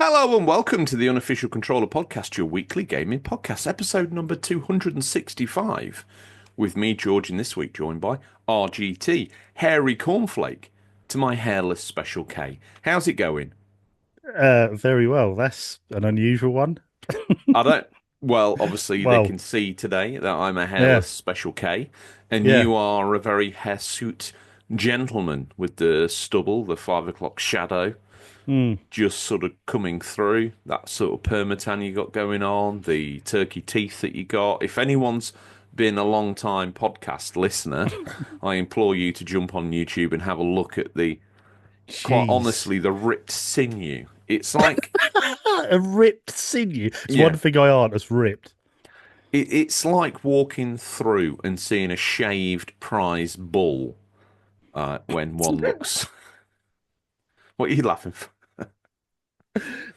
Hello and welcome to the Unofficial Controller Podcast, your weekly gaming podcast, episode number 265. With me, George, and this week joined by RGT, Hairy Cornflake, to my hairless Special K. How's it going? Very well. That's an unusual one. I don't. Well, obviously they Well, can see today that I'm a yeah, hairless Special K, and yeah. you are a very hirsute gentleman with the stubble, the 5 o'clock shadow, Mm. just sort of coming through that sort of permatan you got going on, the turkey teeth that you got. If anyone's been a long time podcast listener, I implore you to jump on YouTube and have a look at quite Jeez. honestly, the ripped sinew. It's like, A ripped sinew. It's one yeah, thing I aren't as ripped. it's like walking through and seeing a shaved prize bull when one looks. What are you laughing for?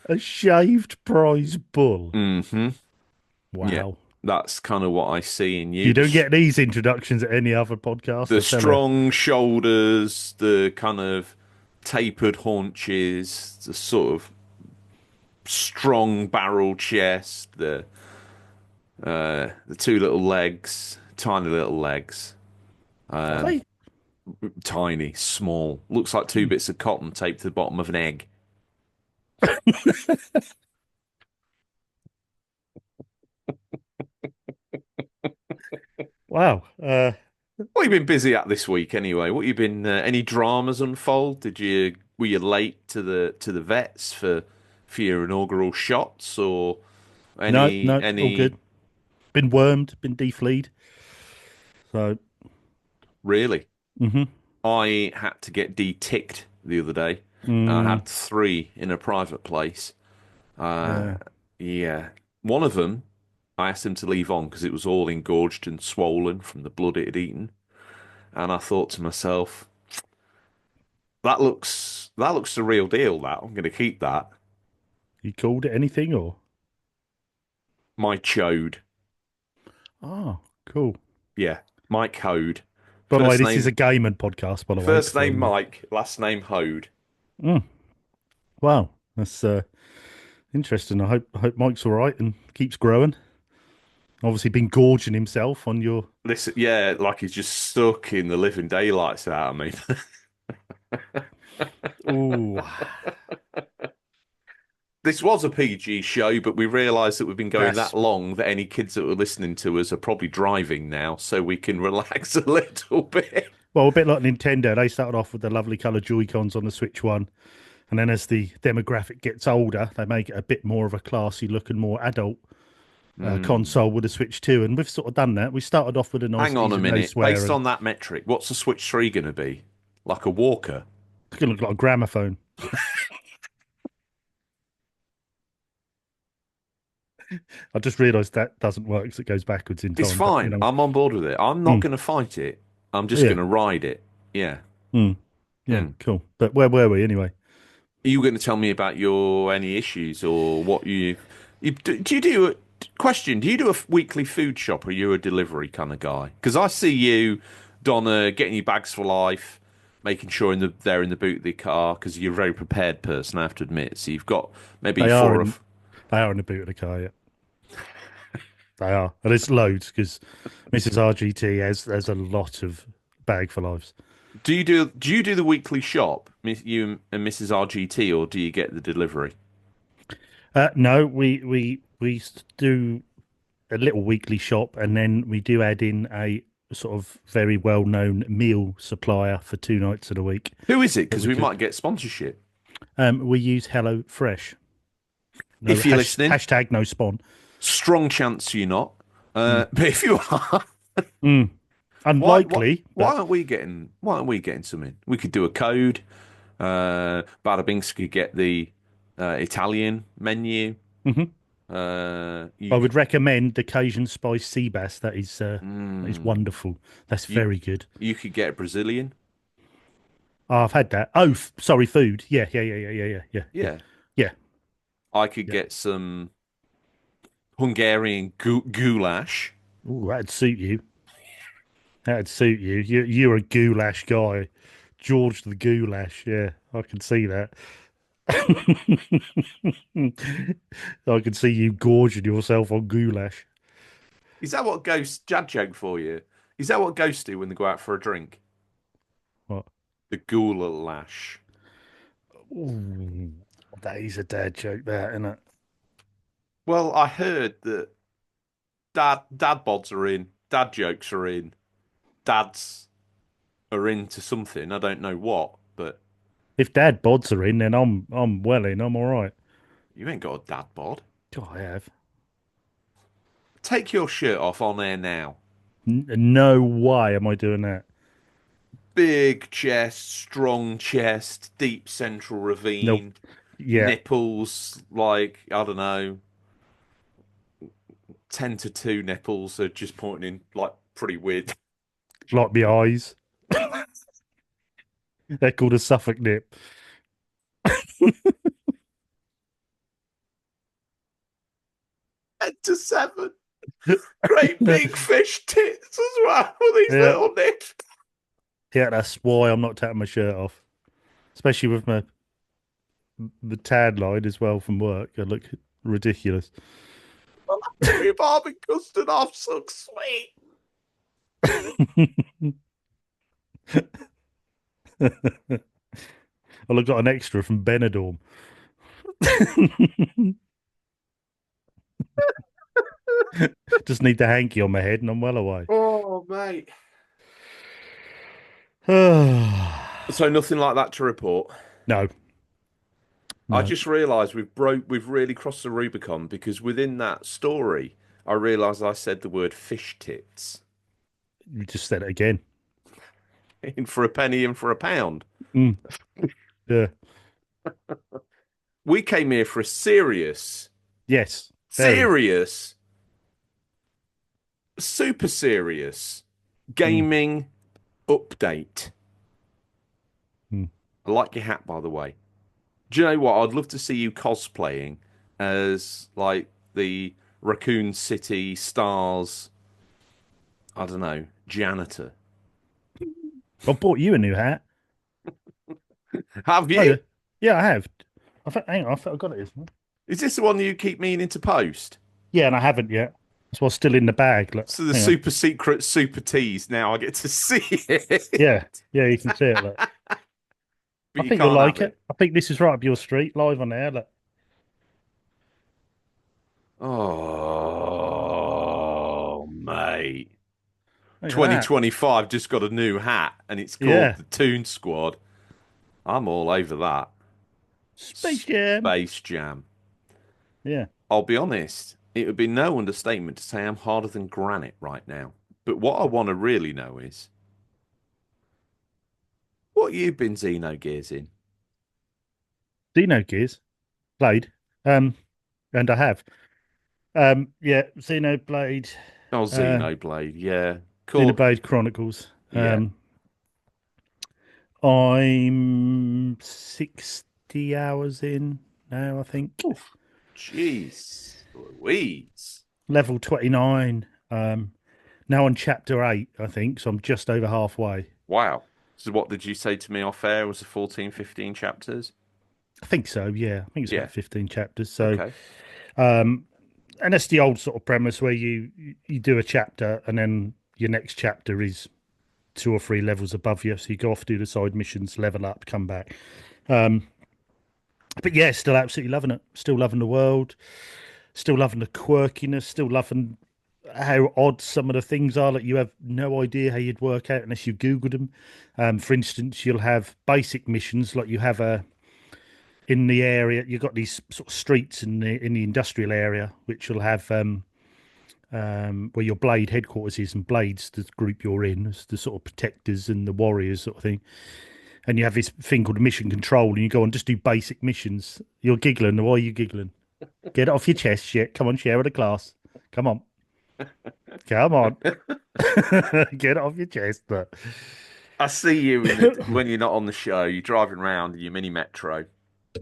A shaved prize bull. Hmm. Yeah, Wow. that's kind of what I see in you. You don't get these introductions at any other podcast, The I tell you. strong shoulders, the kind of tapered haunches, the sort of strong barrel chest, the two little legs, tiny little legs, Are they? tiny, small, looks like two Hmm. bits of cotton taped to the bottom of an egg. Wow. What have you been busy at this week anyway? What you been any dramas unfold? Were you late to the vets for your inaugural shots or No, any no, all any good. Been wormed, been defleed. So, really? hmm I had to get de-ticked the other day. I mm, had three in a private place. Uh, yeah. yeah. One of them, I asked him to leave on because it was all engorged and swollen from the blood it had eaten. And I thought to myself, that looks the real deal, that. I'm going to keep that. You called it anything or? My chode. Oh, cool. Yeah. My code. By the way, First this is name a gaming podcast, by the way, first before name you. Mike, last name Hode. Mm, wow, that's interesting. I hope Mike's all right and keeps growing. Obviously, been gorging himself on your. Listen, yeah, like he's just stuck in the living daylights out of me. Ooh, This was a PG show, but we realised that we've been going that that's long that any kids that were listening to us are probably driving now, so we can relax a little bit. well a bit like Nintendo. They started off with the lovely color Joy Cons on the Switch One, and then as the demographic gets older, they make it a bit more of a classy look and more adult Hmm. console with the Switch Two. And we've sort of done that. We started off with a nice, Hang on a easy no minute. Based swearing. on that metric, what's the Switch 3 going to be? Like a walker? It's gonna look like a gramophone. I just realised that doesn't work because it goes backwards in It's time. But you fine. know, I'm on board with it. I'm not mm, going to fight it. I'm just yeah. going to ride it. Yeah. Mm. Yeah, Hmm. cool. But where were we anyway? Are you going to tell me about your any issues or what you do you do a question? Do you do a weekly food shop or are you a delivery kind of guy? Because I see you, Donna, getting your bags for life, making sure they're in the boot of the car because you're a very prepared person, I have to admit. So you've got maybe They are four in of. they are in the boot of the car, yeah. They are. And it's loads because Mrs. RGT has a lot of bag for lives. Do you do the weekly shop, you and Mrs. RGT, or do you get the delivery? No, we do a little weekly shop and then we do add in a sort of very well known meal supplier for 2 nights of the week Who is it? that Because we we could might get sponsorship. we use Hello Fresh. No If you're listening, hashtag no spawn. strong chance you're not. Mm. But if you are, Mm. why what Unlikely, why but aren't we getting something? We could do a code. Bada Binks could get the Italian menu. mhm. You I could would recommend the Cajun spice sea bass. That is mm, wonderful. That's you very good. you could get a Brazilian. Oh, I've had that. Oh, sorry, food. Yeah, yeah, yeah, yeah, yeah, yeah, yeah, yeah, Yeah, yeah, I could yeah. get some Hungarian goulash. Ooh, that'd suit you. That'd suit you. You're a goulash guy, George the goulash. Yeah, I can see that. I can see you gorging yourself on goulash. Is that what ghosts jad joke for you? Is that what ghosts do when they go out for a drink? What? The goulash. Ooh, that is a dad joke, that, isn't it? Well, I heard that dad bods are in, dad jokes are in, dads are into something. I don't know what, but If dad bods are in, then I'm well in. I'm all right. you ain't got a dad bod. Oh, I have. Take your shirt off on air now. No way am I doing that. Big chest, strong chest, deep central Nope. ravine, Yeah, nipples like, I don't know, 10 to 2 nipples are just pointing in like pretty weird. like my eyes. They're called a Suffolk nip. 10 to 7. Great big fish tits as well with these Yeah, little nips. yeah. That's why I'm not taking my shirt off, especially with my the tan line as well from work. I look ridiculous. Well, rhubarb and custard off so sweet. I look like an extra from Benidorm. Just need the hanky on my head and I'm well away. Oh, mate. No, So nothing like that to report. no. I just realised we've really crossed the Rubicon because within that story, I realised I said the word fish tits. You just said it again. In for a penny and for a pound. Mm, yeah. We came here for a serious, Yes. Very. serious, super serious Mm, gaming update. mm. I like your hat, by the way. Do you know what? I'd love to see you cosplaying as like the Raccoon City Stars, I don't know, janitor. I bought you a new hat. Have Oh, you? yeah. Yeah, I have. Hang on, I thought I got it. Isn't it? Is this the one that you keep meaning to post? Yeah, and I haven't yet. That's why it's still in the bag. Look, So the hang on. super secret super tease. Now I get to see it, Yeah, yeah, you can see it. Look. I but you think you'll can't have like it. it. I think this is right up your street, live on air. Look. Oh, mate. Look at that. 2025 just got a new hat and it's called Yeah. the Toon Squad. I'm all over that. Space Jam. Space Jam. Yeah. I'll be honest, it would be no understatement to say I'm harder than granite right now. But what I want to really know is what you've been Xenogears in. Dino Gears. Played. Um, and I have. Yeah, Xenoblade, Oh, uh, Xenoblade, yeah. Cool. Xenoblade Chronicles. Yeah. I'm 60 hours in now, I think. Oof. Jeez Louise. Level 29. Now on chapter 8, I think. So I'm just over halfway. Wow. So what did you say to me off air? Was it 14, 15 chapters? I think so, yeah. I think it's Yeah. about 15 chapters. So, Okay. um, and that's the old sort of premise where you do a chapter and then your next chapter is 2 or 3 levels above you. So you go off, do the side missions, level up, come back. Um, but yeah, still absolutely loving it. Still loving the world. Still loving the quirkiness. Still loving how odd some of the things are. Like you have no idea how you'd work out unless you Googled them. For instance, you'll have basic missions like you have a in the area. You've got these sort of streets in the industrial area, which will have where your blade headquarters is, and blades, the group you're in, as the sort of protectors and the warriors sort of thing. And you have this thing called mission control, and you go on just do basic missions. You're giggling. Why are you giggling? Get it off your chest, shit. Come on, share with the class. Come on, come on. Get it off your chest. But I see you in the, when you're not on the show. You're driving around in your mini metro.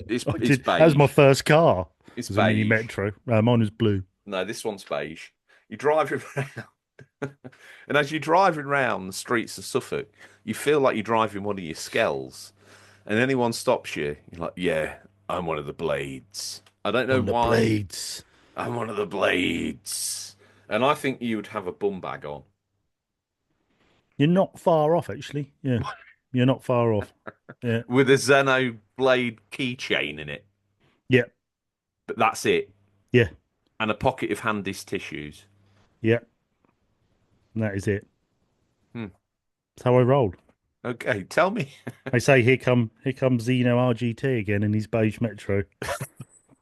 It's that was my beige. first car. It's It was a mini beige. metro. Mine was blue. No, this one's beige. You're driving around, and as you're driving around the streets of Suffolk, you feel like you're driving one of your skells. And anyone stops you, you're like, "Yeah, I'm one of the blades. I don't know On the why. blades. I'm one of the blades. And I think you would have a bum bag on. You're not far off, actually. Yeah, you're not far off. Yeah, With a Xenoblade keychain in it. yeah, But that's it. yeah, And a pocket of Handis tissues. yeah. And that is it. Hmm. That's how I roll. Okay, tell me. I say, here comes Xeno RGT again in his beige Metro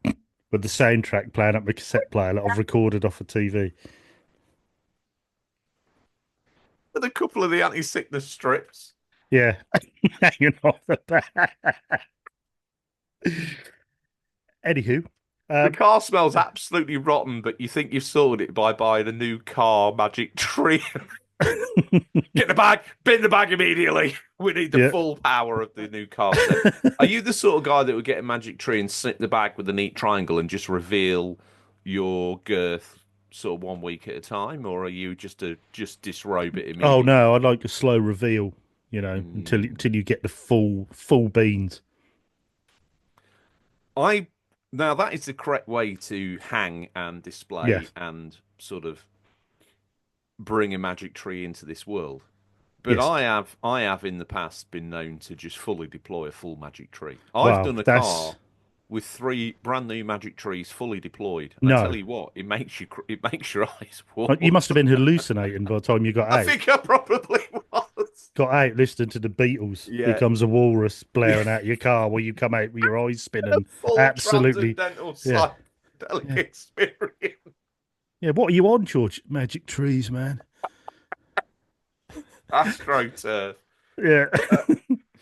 with the soundtrack playing up the cassette player that I've recorded off a TV. With a couple of the anti-sickness strips. Yeah, hanging off the back. Anywho, The car smells absolutely rotten, but you think you've sorted it by buying a new car magic tree. Get the bag, bin the bag immediately. We need the Yeah. full power of the new car set. Are you the sort of guy that would get a magic tree and snip the bag with a neat triangle and just reveal your girth sort of 1 week at a time, or are you just disrobe it Oh immediately? no, I'd like a slow reveal, until you get the full beans. I Now that is the correct way to hang and display Yes, and sort of bring a magic tree into this world. But yes. I have in the past been known to just fully deploy a full magic tree. I've Well, done a that's car with 3 brand new magic trees fully deployed, and I tell no. you what, it makes your eyes You water. must have been hallucinating by the time you got I out. think I probably was. Got out listening to the Beatles. Here Yeah, comes a walrus yeah, blaring out your car while you come out with your eyes a spinning. full Absolutely. transcendental Yeah. psychedelic Yeah. experience. Yeah. What are you on, George? Magic trees, man. AstroTurf. Yeah. Uh,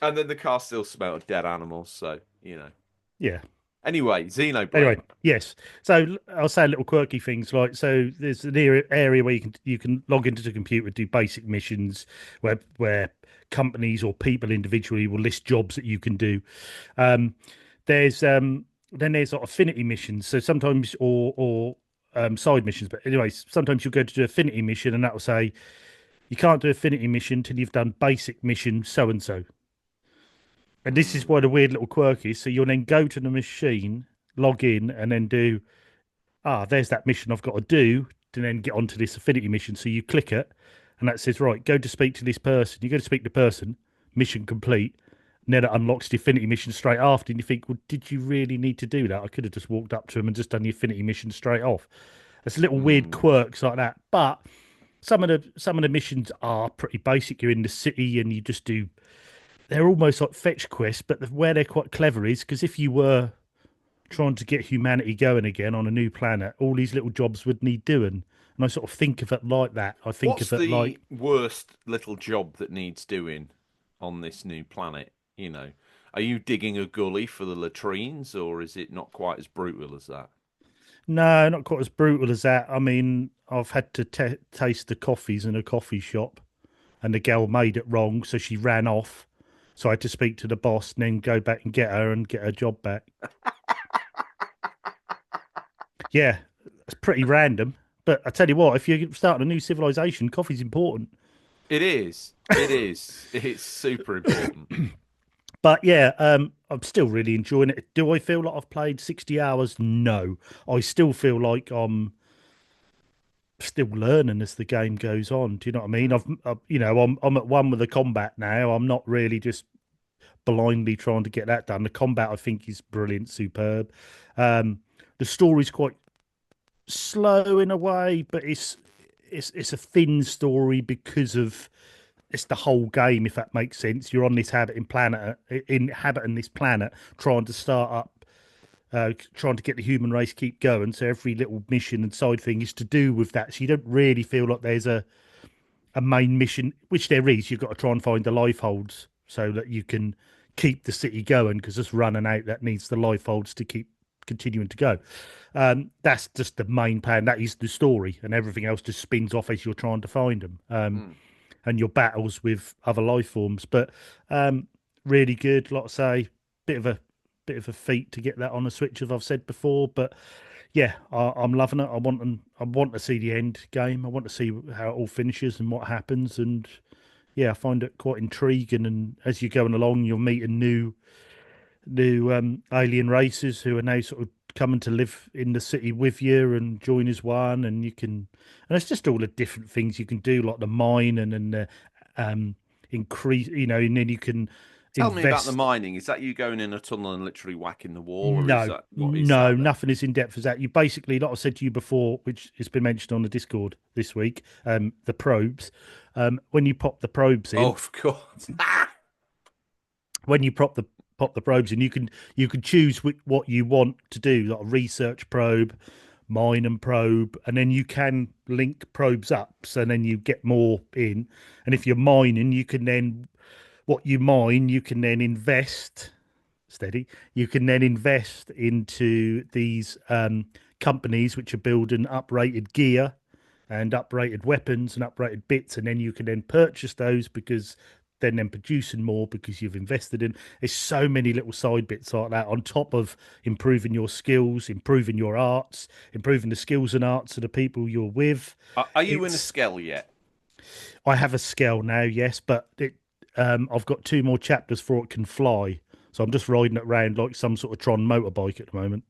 and then the car still smelled of dead animals, so you know. Yeah. Anyway, Xenoblade. Anyway, yes. So I'll say little quirky things like there's an area where you can log into the computer, do basic missions where companies or people individually will list jobs that you can do. Um, there's then there's like affinity missions. So sometimes or side missions, but anyways, sometimes you'll go to do affinity mission and that will say you can't do affinity mission till you've done basic mission so and so. And this is why the weird little quirk is. So you'll then go to the machine, log in, and then do, there's that mission I've got to do to then get onto this affinity mission. So you click it, and that says, right, go to speak to this person. You go to speak to the person, mission complete. And then it unlocks the affinity mission straight after. And you think, well, did you really need to do that? I could have just walked up to him and just done the affinity mission straight off. There's little weird Hmm. quirks like that. But some of the missions are pretty basic. You're in the city and you just do, they're almost like fetch quests, but where they're quite clever is because if you were trying to get humanity going again on a new planet, all these little jobs would need doing. And I sort of think of it like that. I think What's of it the like, worst little job that needs doing on this new planet? Are you digging a gully for the latrines, or is it not quite as brutal as that? no, not quite as brutal as that. I mean, I've had to taste the coffees in a coffee shop, and the girl made it wrong, so she ran off. So I had to speak to the boss and then go back and get her and get her job back. Yeah, it's pretty random. But I tell you what, if you're starting a new civilization, coffee's important. It is. It is. It's super important. But yeah, I'm still really enjoying it. Do I feel like I've played 60 hours? No. I still feel like I'm still learning as the game goes on. Do you know what I mean? I'm at one with the combat now. I'm not really just blindly trying to get that done. The combat I think is brilliant, superb. The story's quite slow in a way, but it's a thin story because of it's the whole game, if that makes sense. You're on this inhabiting this planet, trying to start up, trying to get the human race keep going. So every little mission and side thing is to do with that. So you don't really feel like there's a main mission, which there is. You've got to try and find the life holds so that you can keep the city going because it's running out. That needs the life holds to keep continuing to go. That's just the main plan. That is the story, and everything else just spins off as you're trying to find them. Hmm. And your battles with other life forms. But really good. Like I say, bit of a feat to get that on a Switch, as I've said before. But yeah, I'm loving it. I want to see the end game. I want to see how it all finishes and what happens. And yeah, I find it quite intriguing. And as you're going along, you're meeting alien races who are now sort of coming to live in the city with you and join as one, and it's just all the different things you can do, like the mine and the increase, and then you can Tell me about the invest. mining. Is that you going in a tunnel and literally whacking the wall, or is No, that what is no, that then? nothing as in depth as that. You basically, like I said to you before, which has been mentioned on the Discord this week, the probes. When you pop the probes Oh, in, of course. when you pop the probes in, you can choose what you want to do, like a research probe, mine and probe, and then you can link probes up, so then you get more in. And if you're mining, you can then what you mine, you can then invest steady. You can then invest into these companies which are building uprated gear and uprated weapons and uprated bits, and then you can then purchase those because then producing more because you've invested in. There's so many little side bits like that on top of improving your skills, improving your arts, improving the skills and arts of the people you're with. Are you in a It's skell yet? I have a scale now, yes, but I've got two more chapters before it can fly. So I'm just riding it around like some sort of Tron motorbike at the moment.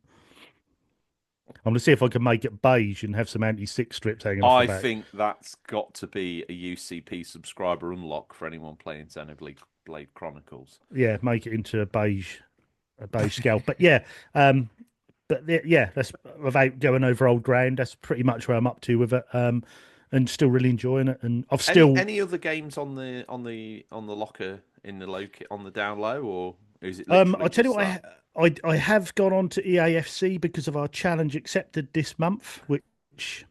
I'm gonna see if I can make it beige and have some anti-stick strips hanging off the I back. think that's got to be a UCP subscriber unlock for anyone playing Xenoblade Chronicles. Yeah, make it into a beige scale. But yeah, yeah, that's without going over old ground. That's pretty much where I'm up to with it. And still really enjoying it. And I've Any still any other games on the locker in the on the down low, or is it literally I tell you just what, that? I have gone on to EAFC because of our challenge accepted this month, which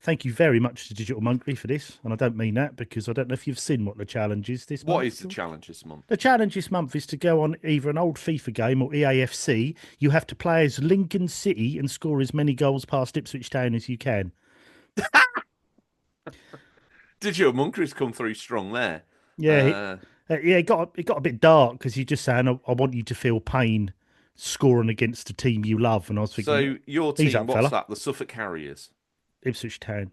thank you very much to Digital Monkey for this. And I don't mean that because I don't know if you've seen what the challenge is this What month. is the challenge this month? The challenge this month is to go on either an old FIFA game or EAFC. You have to play as Lincoln City and score as many goals past Ipswich Town as you can. Digital Monkeys come through strong there. Yeah, Uh, it got a bit dark because you're just saying, I want you to feel pain scoring against a team you love. And I was thinking, so your he's team, up, what's fella. that? The Suffolk Harriers. Ipswich Town.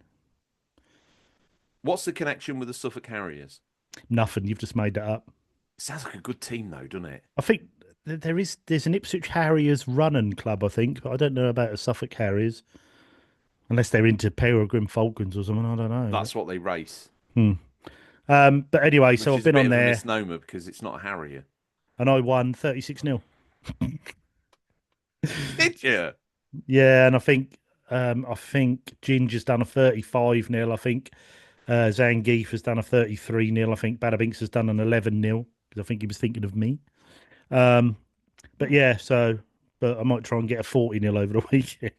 What's the connection with the Suffolk Harriers? Nothing. You've just made that up. Sounds like a good team though, doesn't it? I think there's an Ipswich Harriers running club, I think, but I don't know about a Suffolk Harriers unless they're into Peregrine Falcons or something. I don't know. That's what they race. But anyway, Which so I've is a been bit on of a there misnomer because it's not a Harrier. and I won 36-0. Did you? Yeah, and I think Ginger's done a 35-0. I think Zangief has done a 33-0. I think Badabinks has done an 11-0 because I think he was thinking of me. But yeah, but I might try and get a 40-0 over the weekend,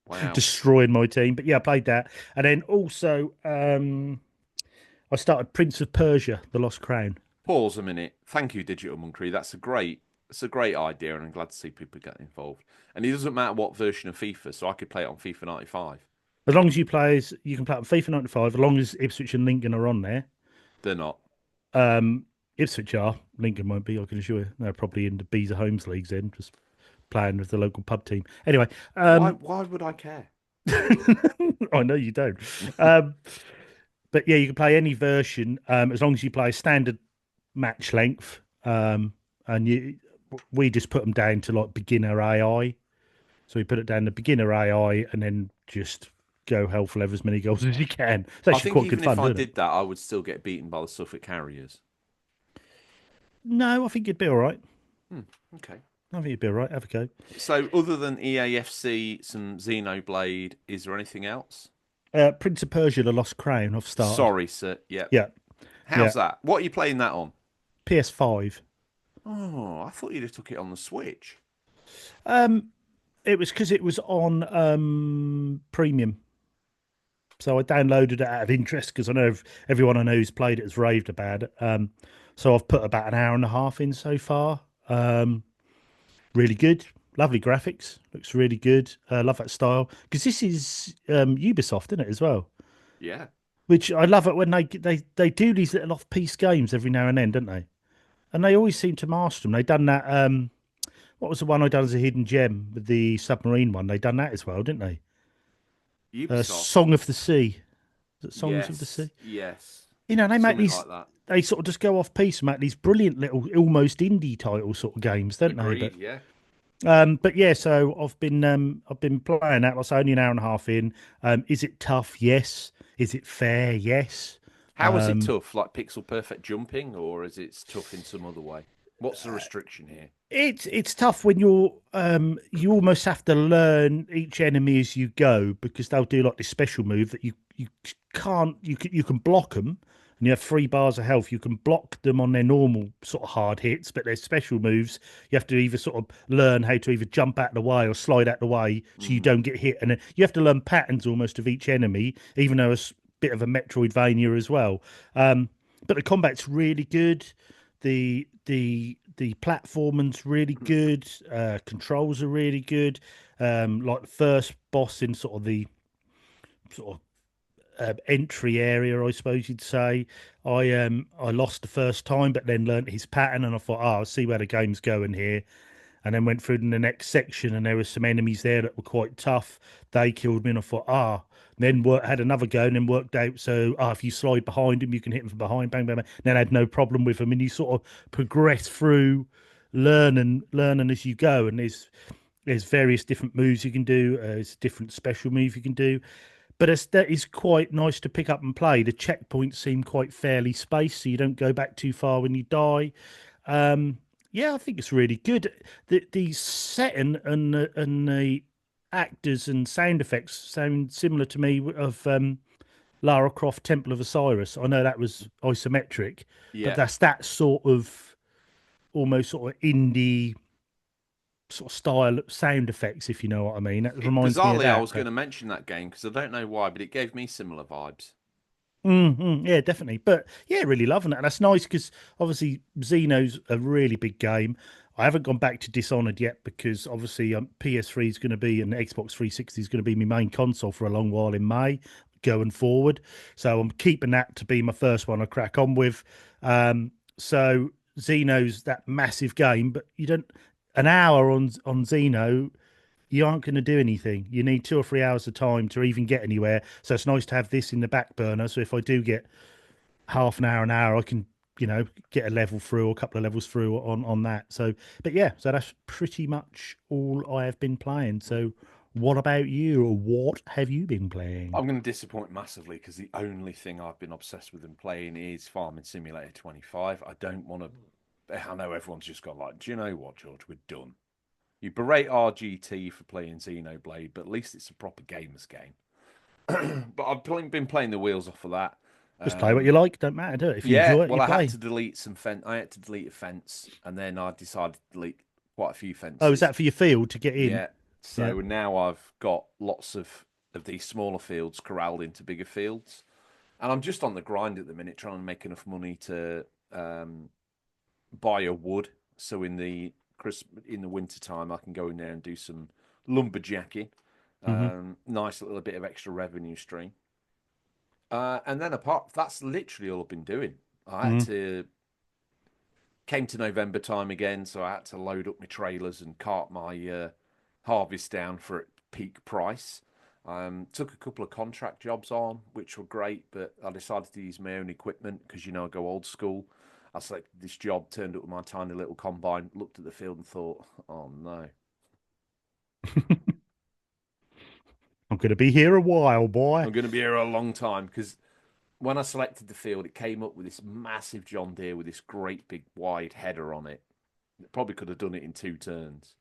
Wow. destroying my team. But yeah, I played that, and then also I started Prince of Persia: The Lost Crown. Pause a minute. Thank you, Digital Monkey. It's a great idea, and I'm glad to see people get involved. And it doesn't matter what version of FIFA, so I could play it on FIFA 95. As long as you can play on FIFA 95. As long as Ipswich and Lincoln are on there. They're not. Ipswich are. Lincoln won't be. I can assure you. They're probably in the Bees of Homes leagues then, just playing with the local pub team. Anyway, Why would I care? I know you don't. But yeah, you can play any version as long as you play standard match length. We just put them down to like beginner AI. So we put it down to beginner AI and then just go hell for leather as many goals as you can. It's I actually think quite even good fun, if I isn't it? did that, I would still get beaten by the Suffolk Harriers. No, I think you'd be all right. Okay. I think you'd be all right. Have a go. So, other than EAFC, some Xenoblade, is there anything else? Prince of Persia: The Lost Crown. I've started. Sorry, sir. Yeah. Yeah, How's that? What are you playing that on? PS5. Oh, I thought you'd have took it on the Switch. It was because it was on premium. So I downloaded it out of interest because I know everyone I know who's played it has raved about it. So I've put about an hour and a half in so far. Really good, lovely graphics, looks really good. Love that style because this is Ubisoft, isn't it, as well? Yeah. Which I love it when they do these little off-piece games every now and then, don't they? And they always seem to master them. They done that. What was the one I done as a hidden gem with the submarine one? They done that as well, didn't they? Ubisoft. Song of the Sea. Is it Songs of the Yes. Sea? Yes. They make Something these. like that. They sort of just go off piece and make these brilliant little, almost indie title sort of games, don't they? Agreed. Yeah. But yeah. So I've been playing that. That's only an hour and a half in. Is it tough? Yes. Is it fair? Yes. How is it tough? Like pixel perfect jumping, or is it tough in some other way? What's the restriction here? It's tough when you almost have to learn each enemy as you go because they'll do like this special move that you can't you can block them and you have 3 bars of health. You can block them on their normal sort of hard hits, but their special moves you have to either sort of learn how to either jump out of the way or slide out of the way so you don't get hit. And then you have to learn patterns almost of each enemy, even though it's a bit of a Metroidvania as well. But the combat's really good. The platforming's really good. Controls are really good. Like the first boss in sort of the sort of entry area, I suppose you'd say. I lost the first time, but then learnt his pattern, and I thought, I'll see where the game's going here. And then went through in the next section, and there were some enemies there that were quite tough. They killed me, and I thought, Then had another go, and then worked out. So, if you slide behind him, you can hit him from behind, bang, bang, bang. Then I had no problem with him, and you sort of progress through, learning as you go. And there's various different moves you can do. There's different special move you can do. But that is quite nice to pick up and play. The checkpoints seem quite fairly spaced, so you don't go back too far when you die. Yeah, I think it's really good. The setting and the actors and sound effects sound similar to me of Lara Croft Temple of Osiris. I know that was isometric, but Yeah. that's that sort of almost sort of indie sort of style sound effects, if you know what I mean. That reminds me of Bizarrely, I that. was going But to mention that game because I don't know why, but it gave me similar vibes. yeah, definitely. But yeah, really loving it, and that's nice because obviously Xeno's a really big game. I haven't gone back to Dishonored yet because obviously PS3 is going to be and Xbox 360 is going to be my main console for a long while in May going forward. So I'm keeping that to be my first one I crack on with. So Xeno's that massive game, but you don't an hour on Xeno you aren't going to do anything. You need 2 or 3 hours of time to even get anywhere. So it's nice to have this in the back burner. So if I do get half an hour, I can, get a level through or a couple of levels through on that. So, but yeah, so that's pretty much all I have been playing. So, what about you? Or what have you been playing? I'm going to disappoint massively because the only thing I've been obsessed with and playing is Farming Simulator 25. I don't want to. I know everyone's just gone like, do you know what, George? We're done. You berate RGT for playing Xenoblade, but at least it's a proper gamer's game. But I've been playing the wheels off of that. Just play what you like. Don't matter, do it. If you Yeah, enjoy it, well, you I had play. to delete some fence. I had to delete a fence, and then I decided to delete quite a few Oh, is fences. that for your field to get in? Yeah, Yeah. so now I've got lots of these smaller fields corralled into bigger fields, and I'm just on the grind at the minute, trying to make enough money to buy a wood. So in the winter time, I can go in there and do some lumberjacking. Hmm. Nice little bit of extra revenue stream. And then that's literally all I've been doing. I had Hmm. to came to November time again, so I had to load up my trailers and cart my harvest down for peak price. Took a couple of contract jobs on, which were great, but I decided to use my own equipment because I go old school. I selected this job, turned up with my tiny little combine, looked at the field and thought, "Oh no, I'm going to be here a while, boy. I'm going to be here a long time." Because when I selected the field, it came up with this massive John Deere with this great big wide header on it. Probably could have done it in 2 turns.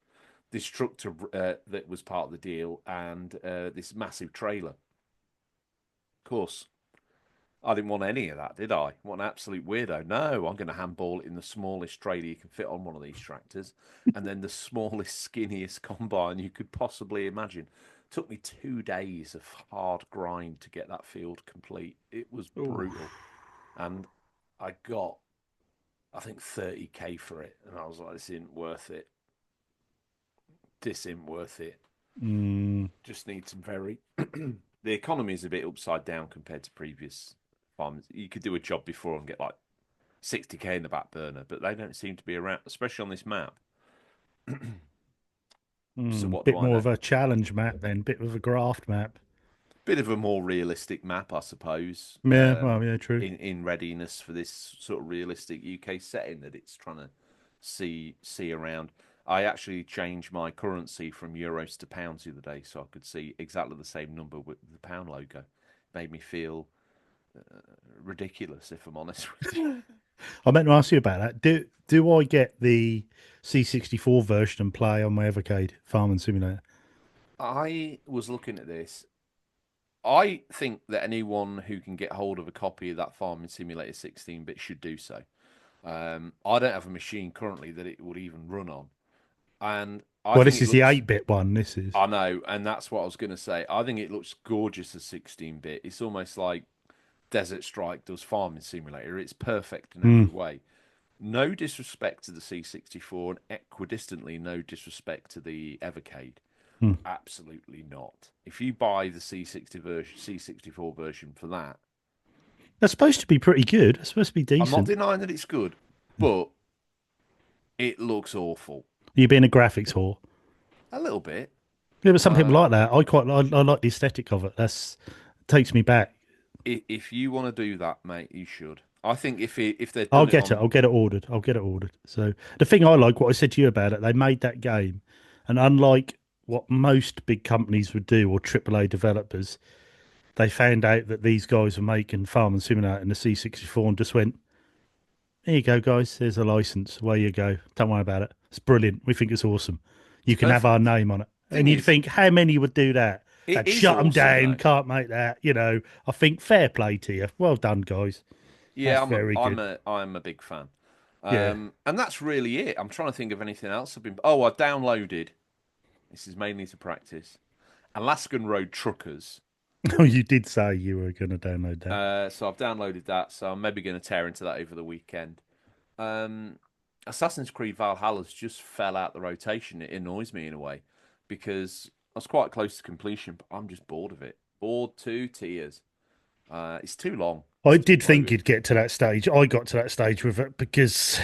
This truck that was part of the deal, and this massive trailer. Of course, I didn't want any of that, did I? What an absolute weirdo. No, I'm going to handball it in the smallest trailer you can fit on one of these tractors, and then the smallest, skinniest combine you could possibly imagine. Took me 2 days of hard grind to get that field complete. It was Ooh. brutal. And I got, I think, 30k for it. And I was like, this isn't worth it. This isn't worth it. Mm. Just need some very. The economy is a bit upside down compared to previous farms. You could do a job before and get like 60k in the back burner, but they don't seem to be around, especially on this map. So what do Bit I more know? of a challenge map then, bit of a graft map. bit of a more realistic map, I suppose. Yeah, well, yeah, true. In readiness for this sort of realistic UK setting that it's trying to see around. I actually changed my currency from euros to pounds the other day, so I could see exactly the same number with the pound logo. Made me feel ridiculous, if I'm honest with you. I meant to ask you about that. Do I get the C64 version and play on my Evercade Farming Simulator? I was looking at this. I think that anyone who can get hold of a copy of that Farming Simulator 16-bit should do so. I don't have a machine currently that it would even run on, and I Well, think this it is the looks. 8-bit one. This is. I know, and that's what I was going to say. I think it looks gorgeous as 16-bit. It's almost like Desert Strike does Farming Simulator. It's perfect in every Mm. way. No disrespect to the C64, and equidistantly no disrespect to the Evercade. Mm. Absolutely not. If you buy the C64 version for that, That's supposed to be pretty good. It's supposed to be I'm not decent. denying that it's good, but it looks awful. You being a graphics whore. A little bit. Yeah, but some people Uh, like that. I like the aesthetic of it. That's takes me back. if you want to do that, mate, you should. I think if they've I'll done it get it. on, I'll get it ordered. I'll get it ordered. So the thing I like, what I said to you about it, they made that game, and unlike what most big companies would do or AAA developers, they found out that these guys were making Farming Simulator in the C64 and just went, "Here you go, guys. There's a license. Away you go. Don't worry about it. It's brilliant. We think it's awesome. You it's can have our perfect. name on it." Thing And you'd is, think, how many would do that? it They'd is shut them awesome down. though. Can't make that. I think fair play to you. Well done, guys. Yeah, That's very good. I'm a big fan. Yeah. And that's really it. I'm trying to think of anything else I've been. Oh, I downloaded. This is mainly to practice. Alaskan Road Truckers. Oh, you did say you were going to download that. So I've downloaded that. So I'm maybe going to tear into that over the weekend. Um, Assassin's Creed Valhalla's just fell out the rotation. It annoys me in a way because I was quite close to completion, but I'm just bored of it. Bored to tears. It's too long. I It's too did think bloated. you'd get to that stage. I got to that stage with it because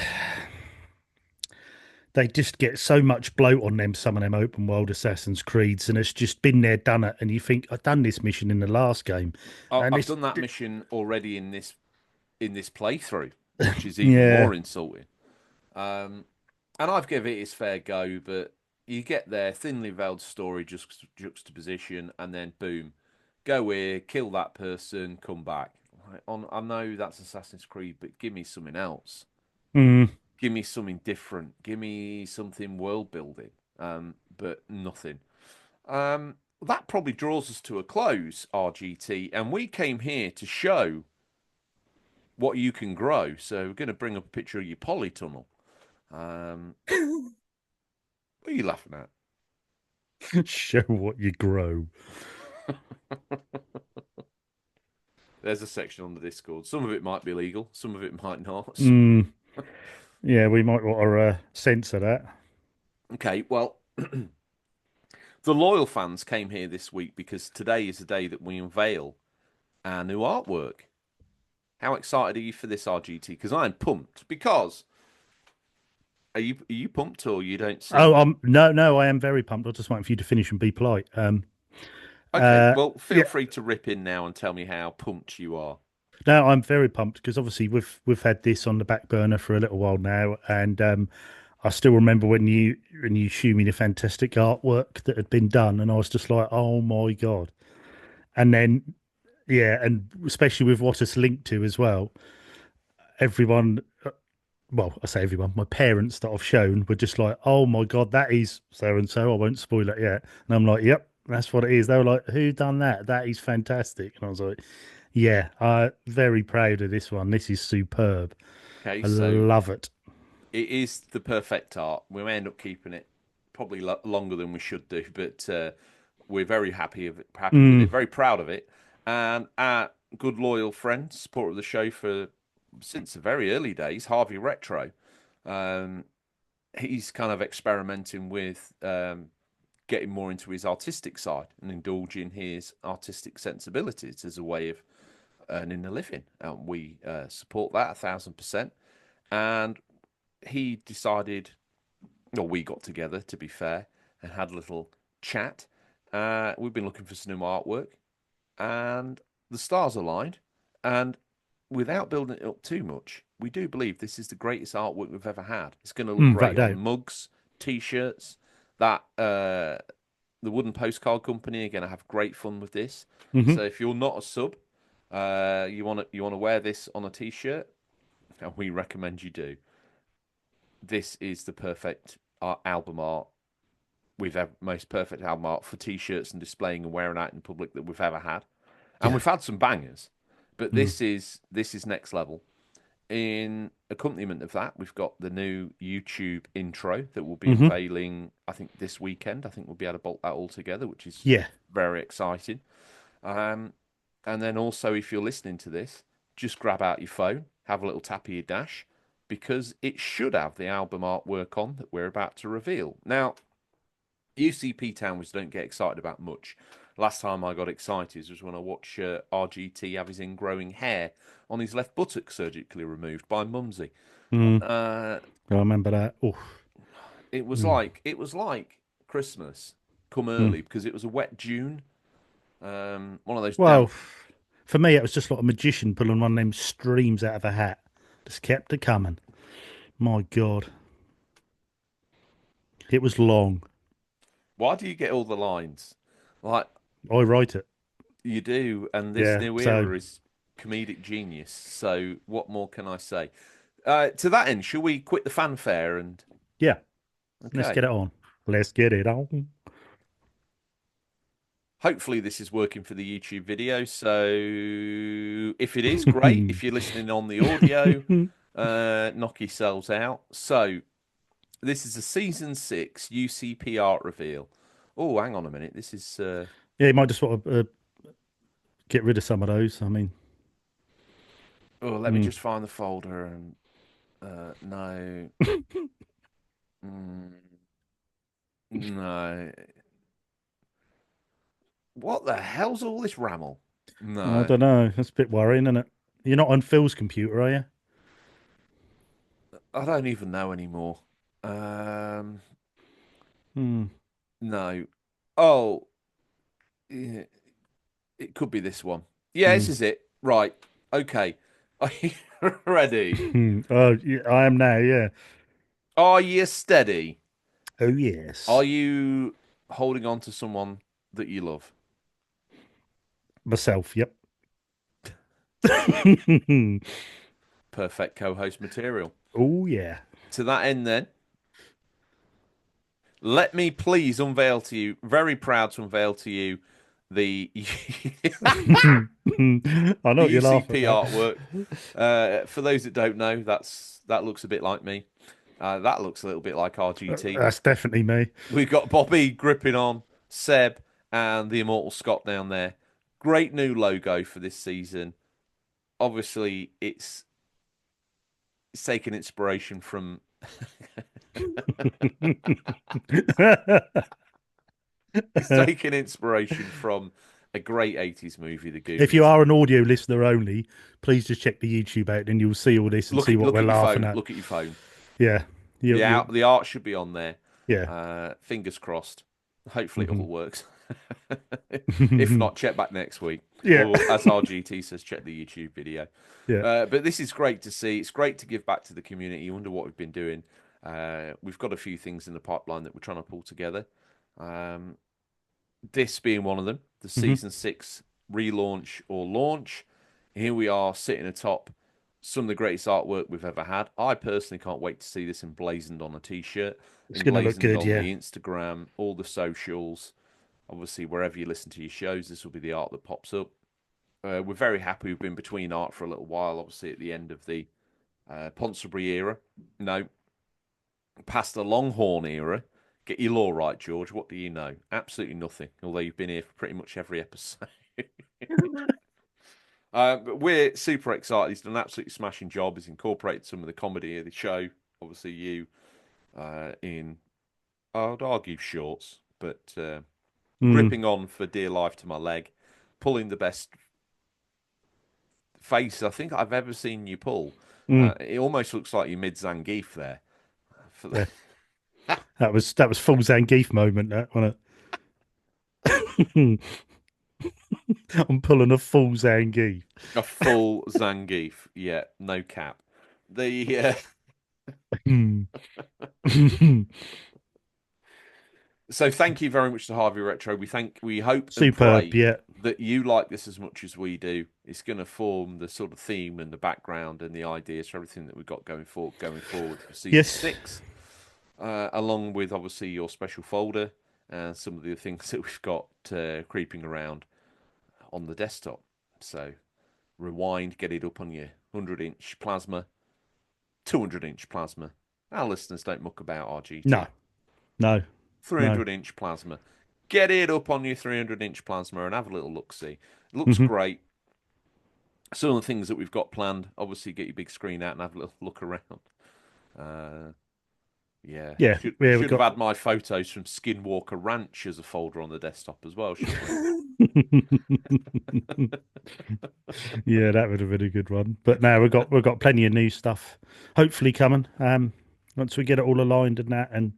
they just get so much bloat on them, some of them open world Assassin's Creeds, and it's just been there, done it. And you think, I've done this mission in the last game. And I've it's, done that mission already in this playthrough, which is even yeah. more insulting. And I've given it its fair go, but you get there, thinly veiled story, just juxtaposition, and then boom, go here, kill that person, come back. I know that's Assassin's Creed, but give me something else. Mm. Give me something different. Give me something world building. But nothing. That probably draws us to a close, RGT, and we came here to show what you can grow. So we're going to bring up a picture of your polytunnel. What are you laughing at? Show what you grow. There's a section on the Discord. Some of it might be legal, some of it might not. Mm. Yeah, we might want to censor that. Okay, well, the loyal fans came here this week because today is the day that we unveil our new artwork. How excited are you for this, RGT? Because I'm pumped. Because are you pumped or you don't Oh, seem? no, I am very pumped. I'm just waiting for you to finish and be polite. Okay, well, feel Yeah, free to rip in now and tell me how pumped you are. no, I'm very pumped because obviously we've had this on the back burner for a little while now, and I still remember when you showed me the fantastic artwork that had been done, and I was just like, oh my god! And then yeah, and especially with what it's linked to as well, everyone. Well, I say everyone. My parents that I've shown were just like, "Oh my god, that is so and so." I won't spoil it yet, and I'm like, "Yep, that's what it is." They were like, "Who done that? That is fantastic." And I was like, "Yeah, I'm very proud of this one. This is superb. Okay, I so love it." it is the perfect art. We may end up keeping it probably longer than we should do, but we're very happy with it, Mm, very proud of it. And our good loyal friend, supporter of the show for since the very early days, Harvey Retro, um, he's kind of experimenting with getting more into his artistic side and indulging his artistic sensibilities as a way of earning a living. And we support that 1,000%. And he decided, or we got together to be fair, and had a little chat. We've been looking for some new artwork, and the stars aligned. And without building it up too much, we do believe this is the greatest artwork we've ever had. It's going to look Without great a on doubt. mugs, t-shirts. That the wooden postcard company are going to have great fun with this. Hmm. So if you're not a sub, you want to wear this on a t-shirt, and we recommend you do. This is the perfect album art. We've had most perfect album art for t-shirts and displaying and wearing out in public that we've ever had, and Yeah. we've had some bangers, but Mm. this is next level. In accompaniment of that, we've got the new YouTube intro that will be Hmm. unveiling, I think, this weekend. I think we'll be able to bolt that all together, which is Yeah. very exciting. Um, and then also, if you're listening to this, just grab out your phone, have a little tap of your dash, because it should have the album artwork on that we're about to reveal. Now, UCP Towns don't get excited about much. Last time I got excited was when I watched RGT have his ingrowing hair on his left buttock surgically removed by Mumsy. Mm. Uh, I remember that. Oh. Mm. it was like Christmas come Mm. early because it was a wet June. One of those Well, damp. for me, it was just like a magician pulling one of them streams out of a hat. Just kept it coming. My God. It was long. Why do you get all the lines? Like I write it. you do, and this Yeah. new So, era is comedic genius. So what more can I say? To that end, shall we quit the fanfare and yeah, let's okay? get it on. Let's get it on. Hopefully this is working for the YouTube video. So if it is, great. If you're listening on the audio, knock yourselves out. So this is a season 6 UCP art reveal. Oh, hang on a minute. This is Yeah, you might just want to get rid of some of those. I mean, oh, let me just find the folder and no. Mm, no. What the hell's all this ramble? I No. don't know. That's a bit worrying, isn't it? You're not on Phil's computer, are you? I don't even know anymore. Um, Hmm. no. Oh, yeah, it could be this one. Yeah, Hmm. this is it. Right. Okay. Are you ready? Oh, yeah, I am now. Yeah. Are you steady? Oh Are yes. you holding on to someone that you love? Myself. Yep. Perfect co-host material. Oh yeah. To that end, then, let me please unveil to you, very proud to unveil to you, the I know the what you're laughing UCP at. artwork. For those that don't know, that looks a bit like me. That looks a little bit like RGT. That's definitely me. We've got Bobby gripping on, Seb, and the Immortal Scott down there. Great new logo for this season. Obviously, it's taken inspiration from it's taken inspiration from a great 80s movie, The If you Goonies. are an audio listener only, please just check the YouTube out and you'll see all this and see what Look we're at your laughing phone. at. Look at your phone. Yeah. You, The art should be on there. yeah. Fingers crossed. Hopefully it Hmm. all works. If not, check back next week. Yeah. Or as RGT says, check the YouTube video. Yeah. But this is great to see. It's great to give back to the community. You wonder what we've been doing. We've got a few things in the pipeline that we're trying to pull together. This being one of them, the Hmm. season 6 relaunch or launch. Here we are sitting atop some of the greatest artwork we've ever had. I personally can't wait to see this emblazoned on a t-shirt, It's going to look emblazoned good. on Yeah. the Instagram, all the socials. Obviously, wherever you listen to your shows, this will be the art that pops up. We're very happy we've been between art for a little while. Obviously, at the end of the Ponsonbury era, no, past the Longhorn era. Get your law right, George. What do you know? Absolutely nothing. Although you've been here for pretty much every episode. But we're super excited. He's done an absolutely smashing job. He's incorporated some of the comedy of the show. Obviously, you in, I'd argue, shorts, but Mm. gripping on for dear life to my leg, pulling the best face I think I've ever seen you pull. Mm. It almost looks like you're mid Zangief there. For the... Yeah. That was full Zangief moment. That wasn't it? I'm pulling a full Zangief. A full Zangief. Yeah, no cap. The So thank you very much to Harvey Retro. We hope and Superb, pray yeah. that you like this as much as we do. It's going to form the sort of theme and the background and the ideas for everything that we've got going forward for season Yes. 6, along with obviously your special folder and some of the things that we've got creeping around on the desktop. So rewind, get it up on your 100-inch plasma, 200-inch plasma. Our listeners don't muck about RGT. No, no, no. 300-inch plasma. Get it up on your 300-inch plasma and have a little look-see. It looks Hmm. great. Some of the things that we've got planned, obviously get your big screen out and have a little look around. Yeah, Yeah, yeah, we've should have got. had my photos from Skinwalker Ranch as a folder on the desktop as well, shouldn't Yeah, that would have been a good one. But now we've got plenty of new stuff, hopefully coming. Once we get it all aligned and that, and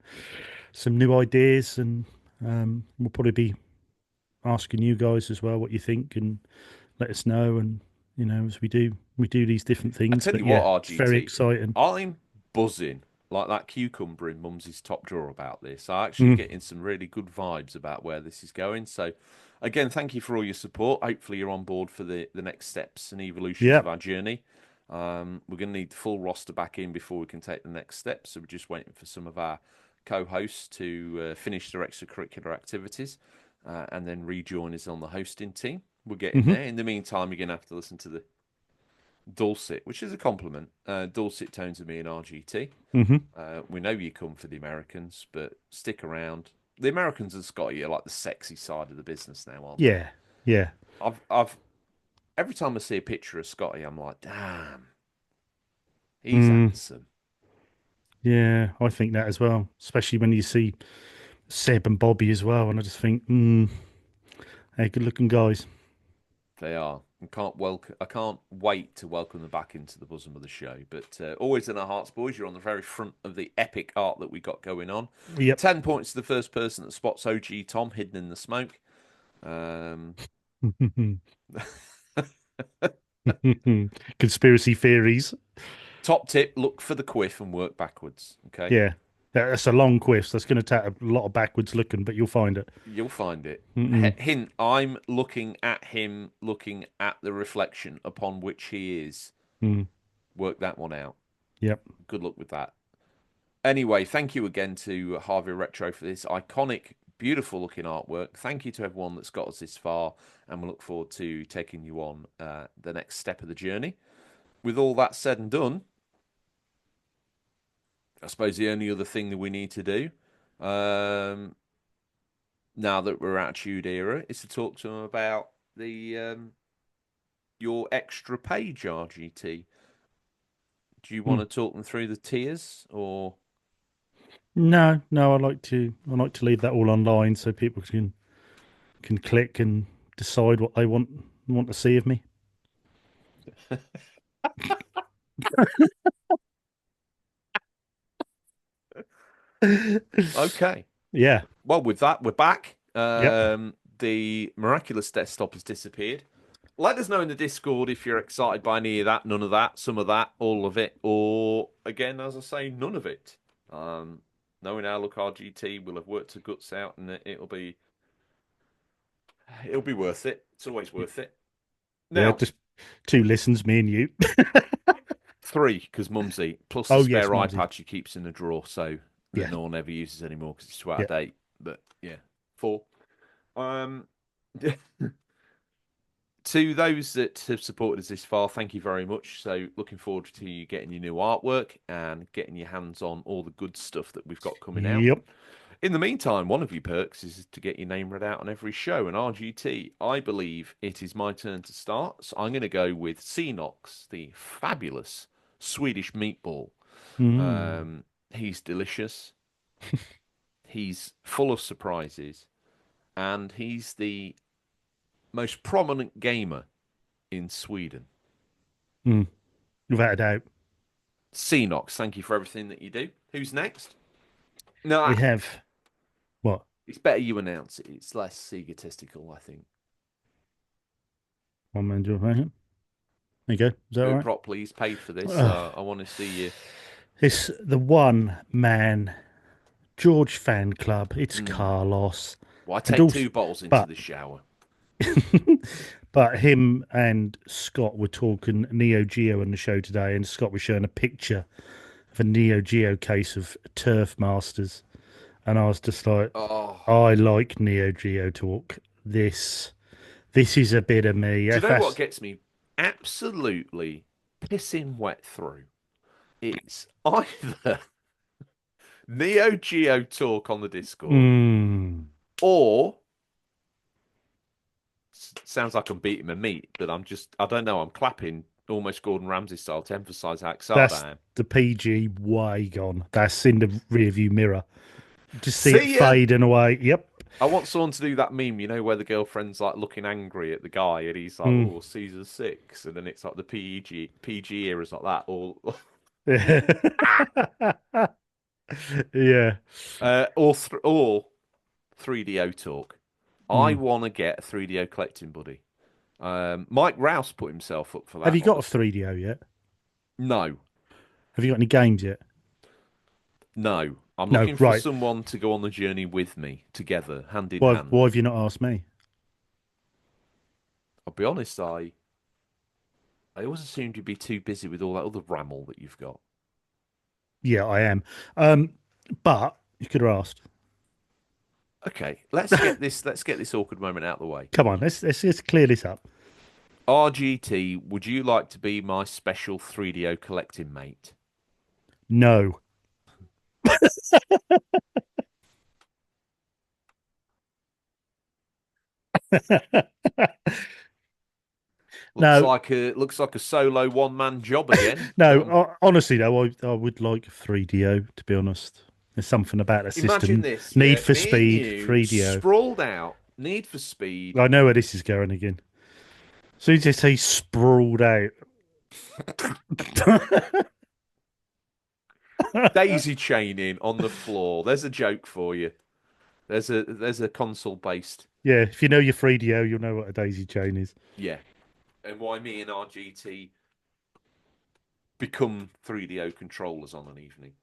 some new ideas, and we'll probably be asking you guys as well what you think, and let us know. And as we do these different I things. tell But you what, yeah, it's very RGT, exciting. I'm buzzing like that cucumber in Mumsy's top drawer about this. I'm actually Mm. getting some really good vibes about where this is going. So, again, thank you for all your support. Hopefully, you're on board for the next steps and evolutions Yeah. of our journey. We're going to need the full roster back in before we can take the next steps. So, we're just waiting for some of our co hosts to finish their extracurricular activities and then rejoin us on the hosting team. We're getting Hmm. there. In the meantime, you're going to have to listen to the dulcet, which is a compliment, dulcet tones of me and RGT. Hmm. We know you come for the Americans, but stick around. The Americans and Scotty are like the sexy side of the business now, aren't they? Yeah. Yeah. I've every time I see a picture of Scotty, I'm like, damn, he's Mm. handsome. Yeah. I think that as well, especially when you see Seb and Bobby as well, and I just think, hey, good looking guys. They are. I can't wait to welcome them back into the bosom of the show. But always in our hearts, boys. You're on the very front of the epic art that we got going on. Yep. 10 points to the first person that spots OG Tom hidden in the smoke. Um, Conspiracy theories. Top tip: look for the quiff and work backwards. Okay, Yeah. That's a long quiz. That's going to take a lot of backwards looking, but you'll find it. you'll find it. Mm-mm. Hint: I'm looking at him, looking at the reflection upon which he is. Mm. Work that one out. Yep. Good luck with that. Anyway, thank you again to Harvey Retro for this iconic, beautiful looking artwork. Thank you to everyone that's got us this far, and we look forward to taking you on the next step of the journey. With all that said and done, I suppose the only other thing that we need to do, now that we're Attitude Era, is to talk to them about the your extra page, RGT. Do you want to talk them through the tiers, or No, no, I like to leave that all online so people can click and decide what they want to see of me. okay? Yeah. Well, with that, we're back. Yep. The miraculous desktop has disappeared. Let us know in the Discord if you're excited by any of that, none of that, some of that, all of it, or again, as I say, none of it. Knowing our look RGT, we'll have worked the guts out, and it'll be worth it. It's always worth it. Yeah. Now, Just two listens, me and you. 3 because Mumsy, plus the Oh yes, spare Mumsy. iPad she keeps in the drawer, so that Yeah. no one ever uses anymore because it's too out Yeah. of date. But yeah, 4. Um, to those that have supported us this far, thank you very much. So looking forward to you getting your new artwork and getting your hands on all the good stuff that we've got coming out. Yep. In the meantime, one of your perks is to get your name read out on every show. And RGT, I believe it is my turn to start. So I'm going to go with Xenox, the fabulous Swedish meatball. Mm. He's delicious. He's full of surprises. And he's the most prominent gamer in Sweden. Mm. Without a doubt. Xenox, thank you for everything that you do. Who's next? No, We have what? it's better you announce it. It's less egotistical, I think. One man job. There you go. Is that Do all it right? properly. He's paid for this. Ugh. I want to see you. It's the one man George fan club. It's Mm. Carlos. Well, I And take also, 2 bottles into but the shower. but him and Scott were talking Neo Geo on the show today, and Scott was showing a picture of a Neo Geo case of Turf Masters, and I was just like, Oh, I like Neo Geo talk. This is a bit of me. do you If know what that's gets me absolutely pissing wet through? It's either Neo Geo talk on the Discord mm, or sounds like I'm beating my meat, but I don't know, I'm clapping almost Gordon Ramsay style to emphasize how excited that's I am. the PG way gone. That's in the rearview mirror. Just see it See ya! fading away. Yep. I want someone to do that meme, where the girlfriend's like looking angry at the guy and he's like, Mm. oh, Caesar 6. And then it's like the PG era's like that. Or, Yeah. or 3DO talk. I Mm. want to get a 3DO collecting buddy. Mike Rouse put himself up for Have that you on got a the. 3DO yet? No, Have you got any games yet? no. I'm No, looking for right. someone to go on the journey with me together, hand in Why hand. have you not asked me? I'll be honest, I always assumed you'd be too busy with all that other ramble that you've got. Yeah, I am. Um, but you could have asked. Okay, let's get this awkward moment out of the way. Come on, let's clear this up. RGT, would you like to be my special 3DO collecting mate? No. No, Looks like a solo one man job again. no. Honestly, though, I would like 3DO. To be honest, there's something about the Imagine system. this, Need yeah, for me and Speed, you 3DO. sprawled out, Need for Speed, I know where this is going again. So you just say sprawled out. daisy chaining on the floor. There's a joke for you. There's a console based, Yeah, if you know your 3DO, you'll know what a daisy chain is. yeah. And why me and RGT become 3DO controllers on an evening.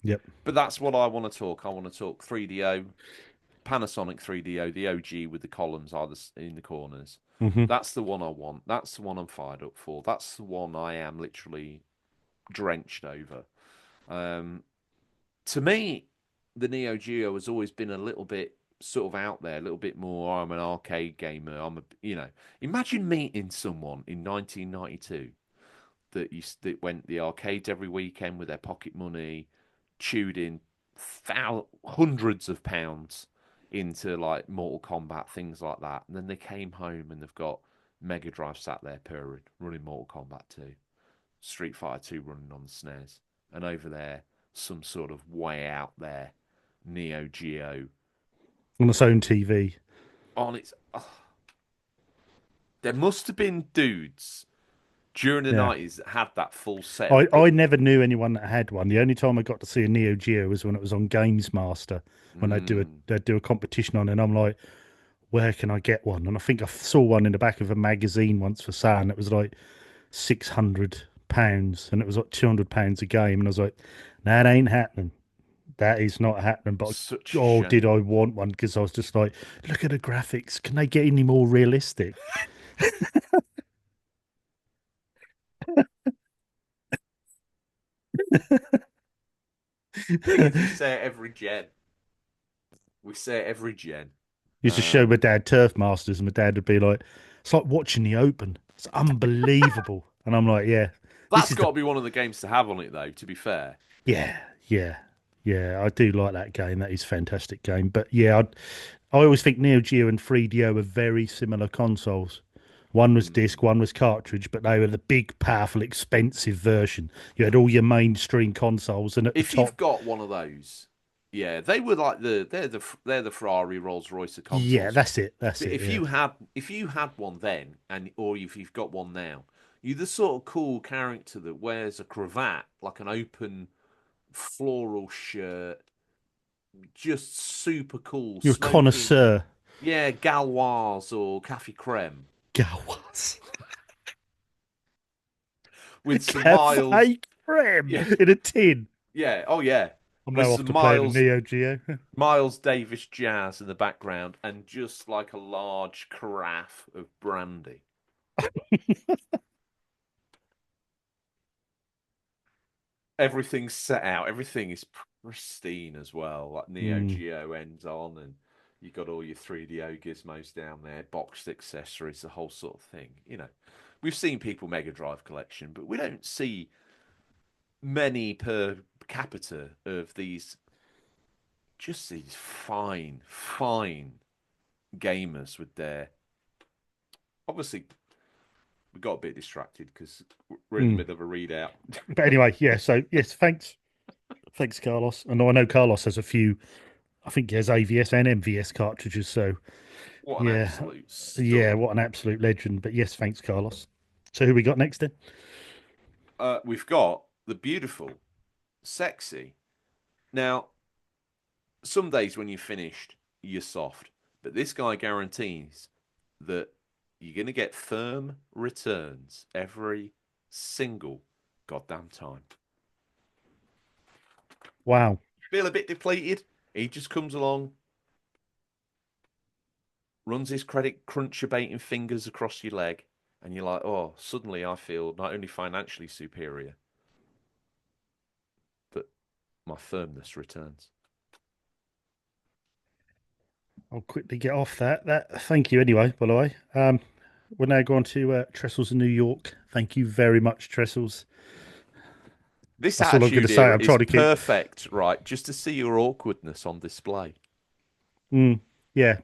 Yep. But that's what I want to talk. I want to talk 3DO, Panasonic 3DO, the OG with the columns either in the corners. Hmm. That's the one I want. That's the one I'm fired up for. That's the one I am literally drenched over. Um, to me, the Neo Geo has always been a little bit sort of out there, a little bit more. I'm an arcade gamer. Imagine meeting someone in 1992 that went the arcades every weekend with their pocket money, chewed in hundreds of pounds into like Mortal Kombat, things like that. And then they came home and they've got Mega Drive sat there purring, running Mortal Kombat 2, Street Fighter 2 running on the SNES, and over there, some sort of way out there, Neo Geo On its own TV. on its. Oh, there must have been dudes during the Yeah. 90s that had that full I, setup. I never knew anyone that had one. The only time I got to see a Neo Geo was when it was on Games Master, when Mm, they'd do a competition on it, and I'm like, where can I get one? And I think I saw one in the back of a magazine once for sale, and it was like £600, and it was like £200 a game, and I was like, that ain't happening. That is not happening. But such a oh, did shame. I want one? Because I was just like, look at the graphics. Can they get any more realistic? Thing is, we say it every gen. We say it every gen. Used to show my Um, dad Turf Masters, and my dad would be like, "It's like watching the Open. It's unbelievable." And I'm like, "Yeah, this that's is got the to be one of the games to have on it, though. To be fair, yeah, yeah, yeah. I do like that game. That is a fantastic game. But yeah, I always think Neo Geo and 3DO are very similar consoles. One was disc, mm. one was cartridge, but they were the big, powerful, expensive version. You had all your mainstream consoles, and at the If you've top, got one of those, yeah, they were like they're the Ferrari Rolls Royce of yeah, consoles. that's it, that's But it. if you had one then, or if you've got one now, you're the sort of cool character that wears a cravat, like an open floral shirt, just super cool, You're a smoking. connoisseur. Yeah, Galois or Cafe Creme Gawas. with some miles. Cafe creme Yeah, in a tin. yeah, oh yeah, I'm with now off some to playing a Miles Neo Geo. Miles Davis jazz in the background, and just like a large carafe of brandy. Everything's set out. Everything is pristine as well. Like Neo Mm. Geo ends on, and you got all your 3DO gizmos down there, boxed accessories, the whole sort of thing. We've seen people Mega Drive collection, but we don't see many per capita of these fine, fine gamers with their. Obviously, we got a bit distracted because we're in the Mm. middle of a readout. But anyway, yeah. So yes, thanks, Carlos. And I know Carlos has a few. I think he has AVS and MVS cartridges. So What an yeah, absolute yeah. stud. What an absolute legend. But yes, thanks, Carlos. So who we got next then? We've got the beautiful, sexy. Now, some days when you're finished, you're soft. But this guy guarantees that you're going to get firm returns every single goddamn time. Wow. Feel a bit depleted? He just comes along, runs his credit cruncher baiting fingers across your leg, and you're like, oh, suddenly I feel not only financially superior, but my firmness returns. I'll quickly get off that. Thank you anyway, by the way. We're now going to Trestles in New York. Thank you very much, Trestles. This That's all I'm going to attitude say. era I'm is trying to keep. perfect, right? Just to see your awkwardness on display. Mm, yeah,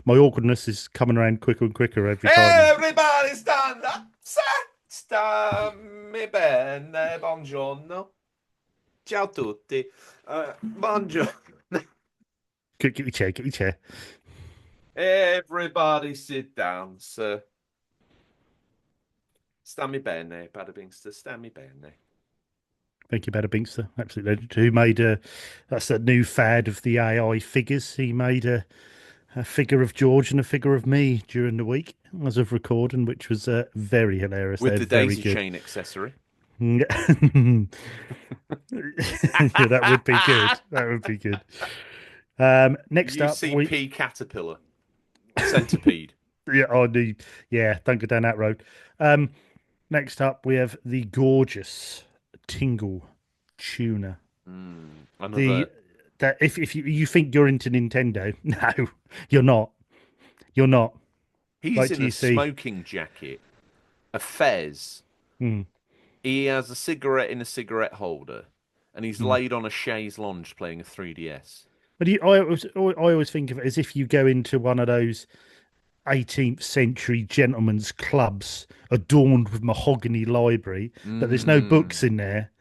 my awkwardness is coming around quicker and quicker every time. Everybody stand up, stammi bene, buongiorno, ciao tutti, buongiorno. Get your chair, get your chair. Everybody sit down, sir. Stammi bene, bada bingster, stammi bene. Thank you, Bada Binkster. Absolute legend. Who made that's a new fad of the AI figures. He made a figure of George and a figure of me during the week as of recording, which was very hilarious. With They're the very daisy good. chain accessory. Yeah, that would be good. That would be good. Next up, UCP caterpillar. Centipede. yeah, yeah, don't go down that road. Next up, we have the gorgeous Tingle Tuner. Another. That if you think you're into Nintendo, no, you're not. You're not. He's Like in do a you see? smoking jacket, a fez. Hmm, He has a cigarette in a cigarette holder, and he's hmm. laid on a chaise lounge playing a 3DS. But I always think of it as if you go into one of those 18th century gentlemen's clubs adorned with mahogany library, but there's no books in there.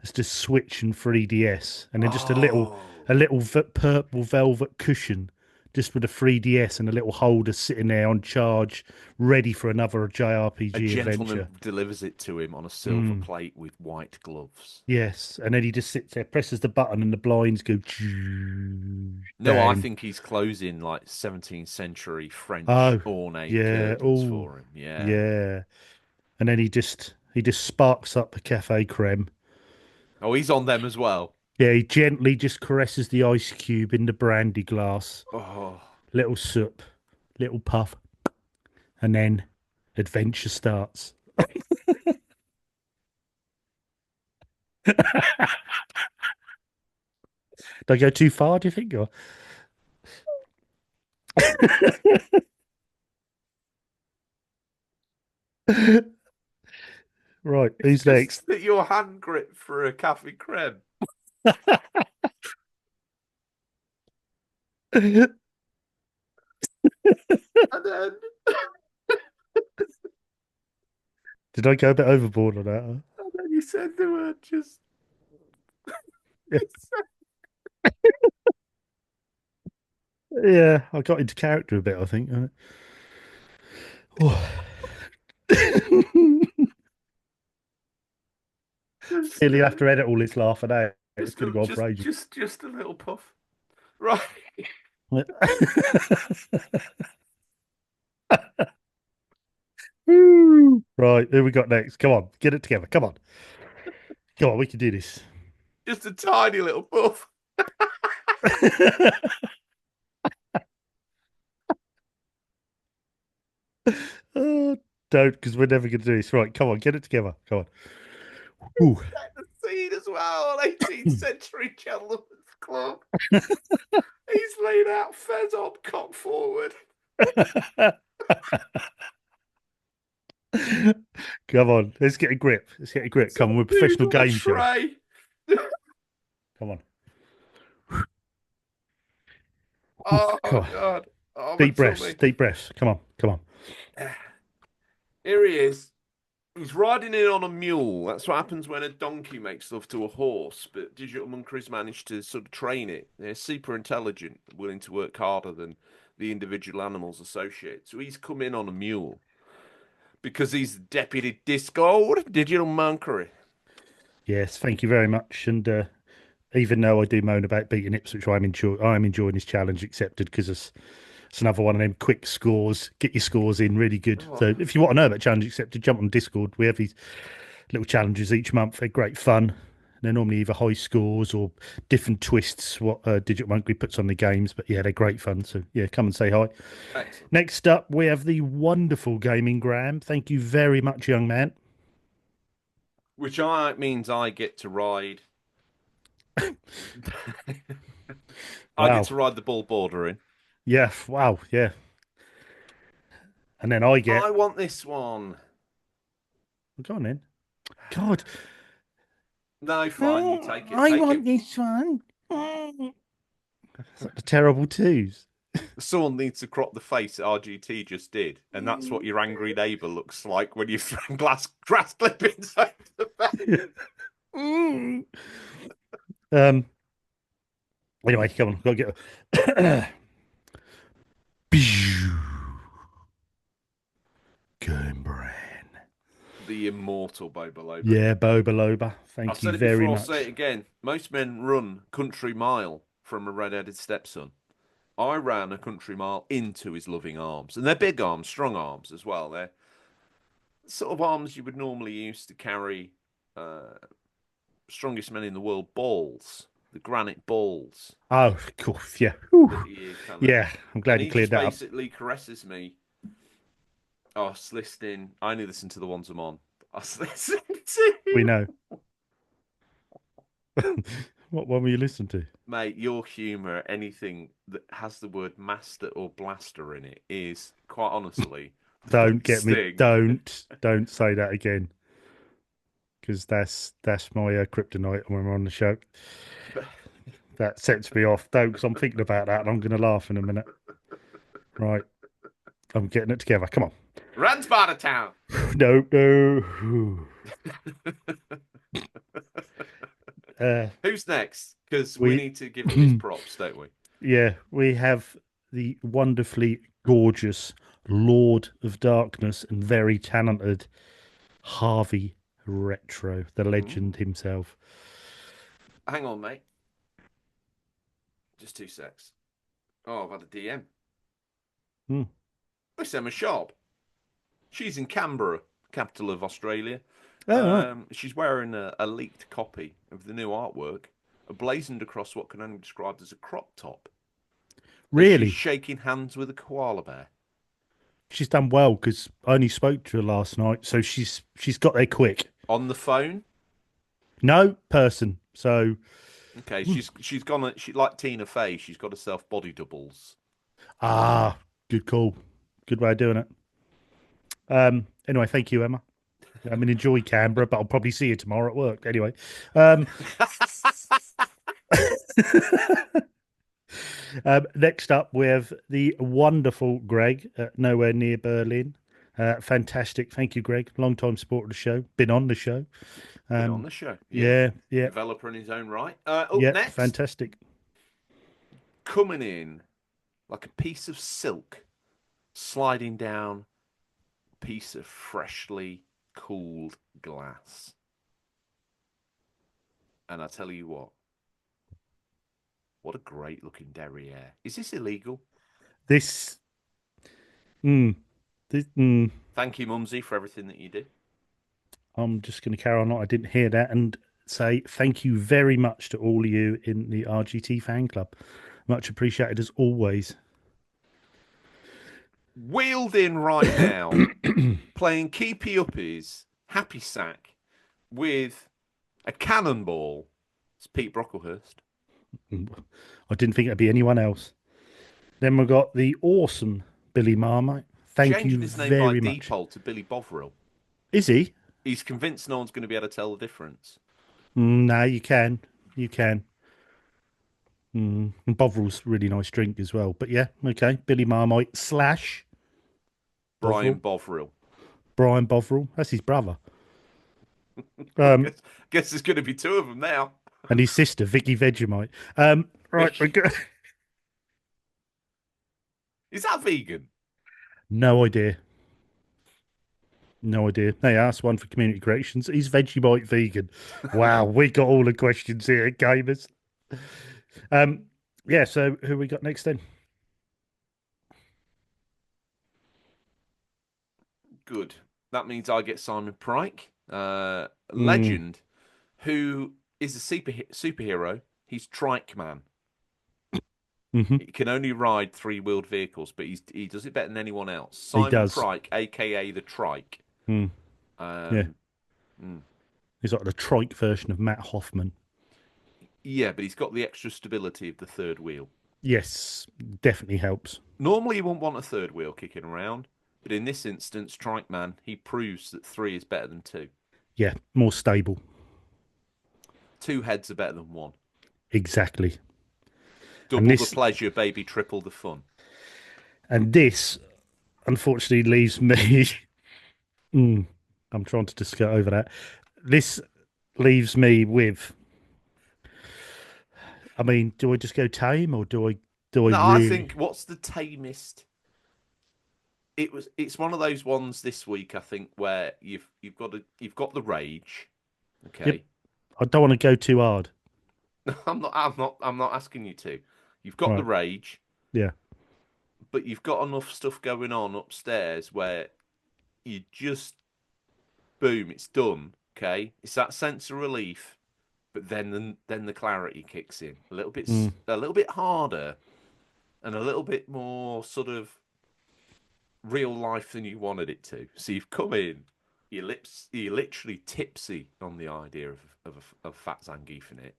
It's just Switch and 3DS, and then just a little Oh, a little purple velvet cushion, just with a 3DS and a little holder sitting there on charge, ready for another a JRPG gentleman adventure. delivers it to him on a silver Mm, plate with white gloves. yes, and then he just sits there, presses the button, and the blinds go No, I down. think he's closing like 17th century French Oh, ornate yeah. curtains Oh, for him. Yeah. yeah. And then he just sparks up the cafe creme. Oh, he's on them as well. Yeah, he gently just caresses the ice cube in the brandy glass. Oh, Little sip, little puff, and then adventure starts. Did I go too far, do you think? Or... Right, it's who's just next? that your hand grip for a cafe creme. Did And then I go a bit overboard on that? Huh? And then you said the word just. Yeah, I got into character a bit, I think. Oh. just, Clearly, have to edit all this laughing out. It's just, going to go on for ages. just a little puff. Right. Right, who we got next? Come on, get it together. Come on. Come on, we can do this. Just a tiny little buff. Oh, don't, because we're never going to do this. Right, come on, get it together. Come on. Ooh. Set the scene as well. 18th century gentleman's club. He's laid out fez on, cock forward. Come on, let's get a grip. Let's get a grip. Come on, we're professional Dude on a game show. tray. Come on. Oh, Come on. God. Oh, my Deep breaths. tummy. Deep breaths. Come on. Come on. Here he is. He's riding in on a mule. That's what happens when a donkey makes love to a horse. But Digital Monkeys managed to sort of train it. They're super intelligent, willing to work harder than the individual animals associated. So he's come in on a mule because he's Deputy Discord Digital Monkery. Yes, thank you very much. And even though I do moan about beating Ipswich, I'm enjoying this challenge accepted because it's another one of them quick scores. Get your scores in, really good. Oh. So if you want to know about challenge accepted, jump on Discord. We have these little challenges each month. They're great fun. They're normally either high scores or different twists what Digital Monkey puts on the games. But yeah, they're great fun. So yeah, come and say hi. Excellent. Next up, we have the wonderful Gaming Graham. Thank you very much, young man. Which means I get to ride. I Wow. get to ride the ball bordering. Yeah. Wow. Yeah. And then I get. I want this one. Go on then. God. No, fine. You take it. I Take want it. this one. The terrible twos. Someone needs to crop the face that RGT just did, and that's what your angry neighbour looks like when you throw grass clippings over the bed. Anyway, come on, gotta get. Game Brain. The immortal Boba Loba. Yeah, Boba Loba. Thank I've you said it very before, much. I'll say it again. Most men run country mile from a red-headed stepson. I ran a country mile into his loving arms, and they're big arms, strong arms as well. They're sort of arms you would normally use to carry strongest men in the world balls, the granite balls. Oh, of course, yeah. Yeah, I'm glad you cleared that up. He basically caresses me. Oh, I was listening. I only listen to the ones I'm on. I was listening to. We know. What one were you listening to? Mate, your humour, anything that has the word master or blaster in it, is quite honestly. Don't get me. Don't say that again. Because that's my kryptonite when we're on the show. That sets me off. Don't, because I'm thinking about that and I'm going to laugh in a minute. Right. I'm getting it together. Come on. Run, Sparta Town. No. Who's next? Because we need to give him his props, don't we? Yeah, we have the wonderfully gorgeous Lord of Darkness and very talented Harvey Retro, the legend himself. Hang on, mate. Just 2 secs. Oh, I've had a DM. It's Emma Sharp. She's in Canberra, capital of Australia. Right. She's wearing a leaked copy of the new artwork, blazoned across what can only be described as a crop top. Really? She's shaking hands with a koala bear. She's done well because I only spoke to her last night, so she's got there quick. On the phone? No person. So okay, she's gone. She like Tina Fey. She's got herself body doubles. Ah, good call. Good way of doing it. Anyway, thank you, Emma. I mean, enjoy Canberra, but I'll probably see you tomorrow at work. Anyway. Next up, we have the wonderful Greg at Nowhere Near Berlin. Fantastic. Thank you, Greg. Long-time supporter of the show. Been on the show. Been on the show. Yeah. Developer in his own right. Next. Fantastic. Coming in like a piece of silk, sliding down a piece of freshly cooled glass. And I tell you what, What a great looking derriere. Is this illegal? This, mm, this. Thank you, Mumsy, for everything that you do. I'm just going to carry on. I didn't hear that and say thank you very much to all of you in the RGT fan club. Much appreciated as always. Wheeled in right now, playing keepy uppies, happy sack with a cannonball. It's Pete Brocklehurst. I didn't think it'd be anyone else. Then we've got the awesome Billy Marmite. Thank Changing you his name by very much. default to Billy Bovril. Is he? He's convinced no one's going to be able to tell the difference. No, you can. You can. And Bovril's really nice drink as well. But yeah, okay. Billy Marmite / Brian Bovril. Brian Bovril. That's his brother. Guess there's going to be two of them now. And his sister, Vicky Vegemite. Right. Is that vegan? No idea. No idea. They asked one for community corrections. Is Vegemite vegan? Wow, we got all the questions here, gamers. Yeah, so who we got next then? Good. That means I get Simon Pryke, legend, who is a superhero. He's Trike Man. Mm-hmm. He can only ride 3-wheeled vehicles, but he does it better than anyone else. Simon Pryke, aka the Trike. Yeah. He's like the trike version of Matt Hoffman. Yeah, but he's got the extra stability of the third wheel. Yes, definitely helps. Normally, you wouldn't want a third wheel kicking around, but in this instance, Trike Man, he proves that 3 is better than 2. Yeah, more stable. 2 heads are better than 1. Exactly. Double the pleasure, baby, triple the fun. And this, unfortunately, leaves me... I'm trying to just get over that. This leaves me with... I mean, do I just go tame or do I really... I think what's the tamest? It's one of those ones this week, I think, where you've got the rage. Okay. Yep. I don't want to go too hard. I'm not asking you to. You've got the rage. Yeah. But you've got enough stuff going on upstairs where you just boom, it's done. Okay. It's that sense of relief. But then the clarity kicks in a little bit harder, and a little bit more sort of real life than you wanted it to. So you've come in, you're literally tipsy on the idea of Fat Zangief in it.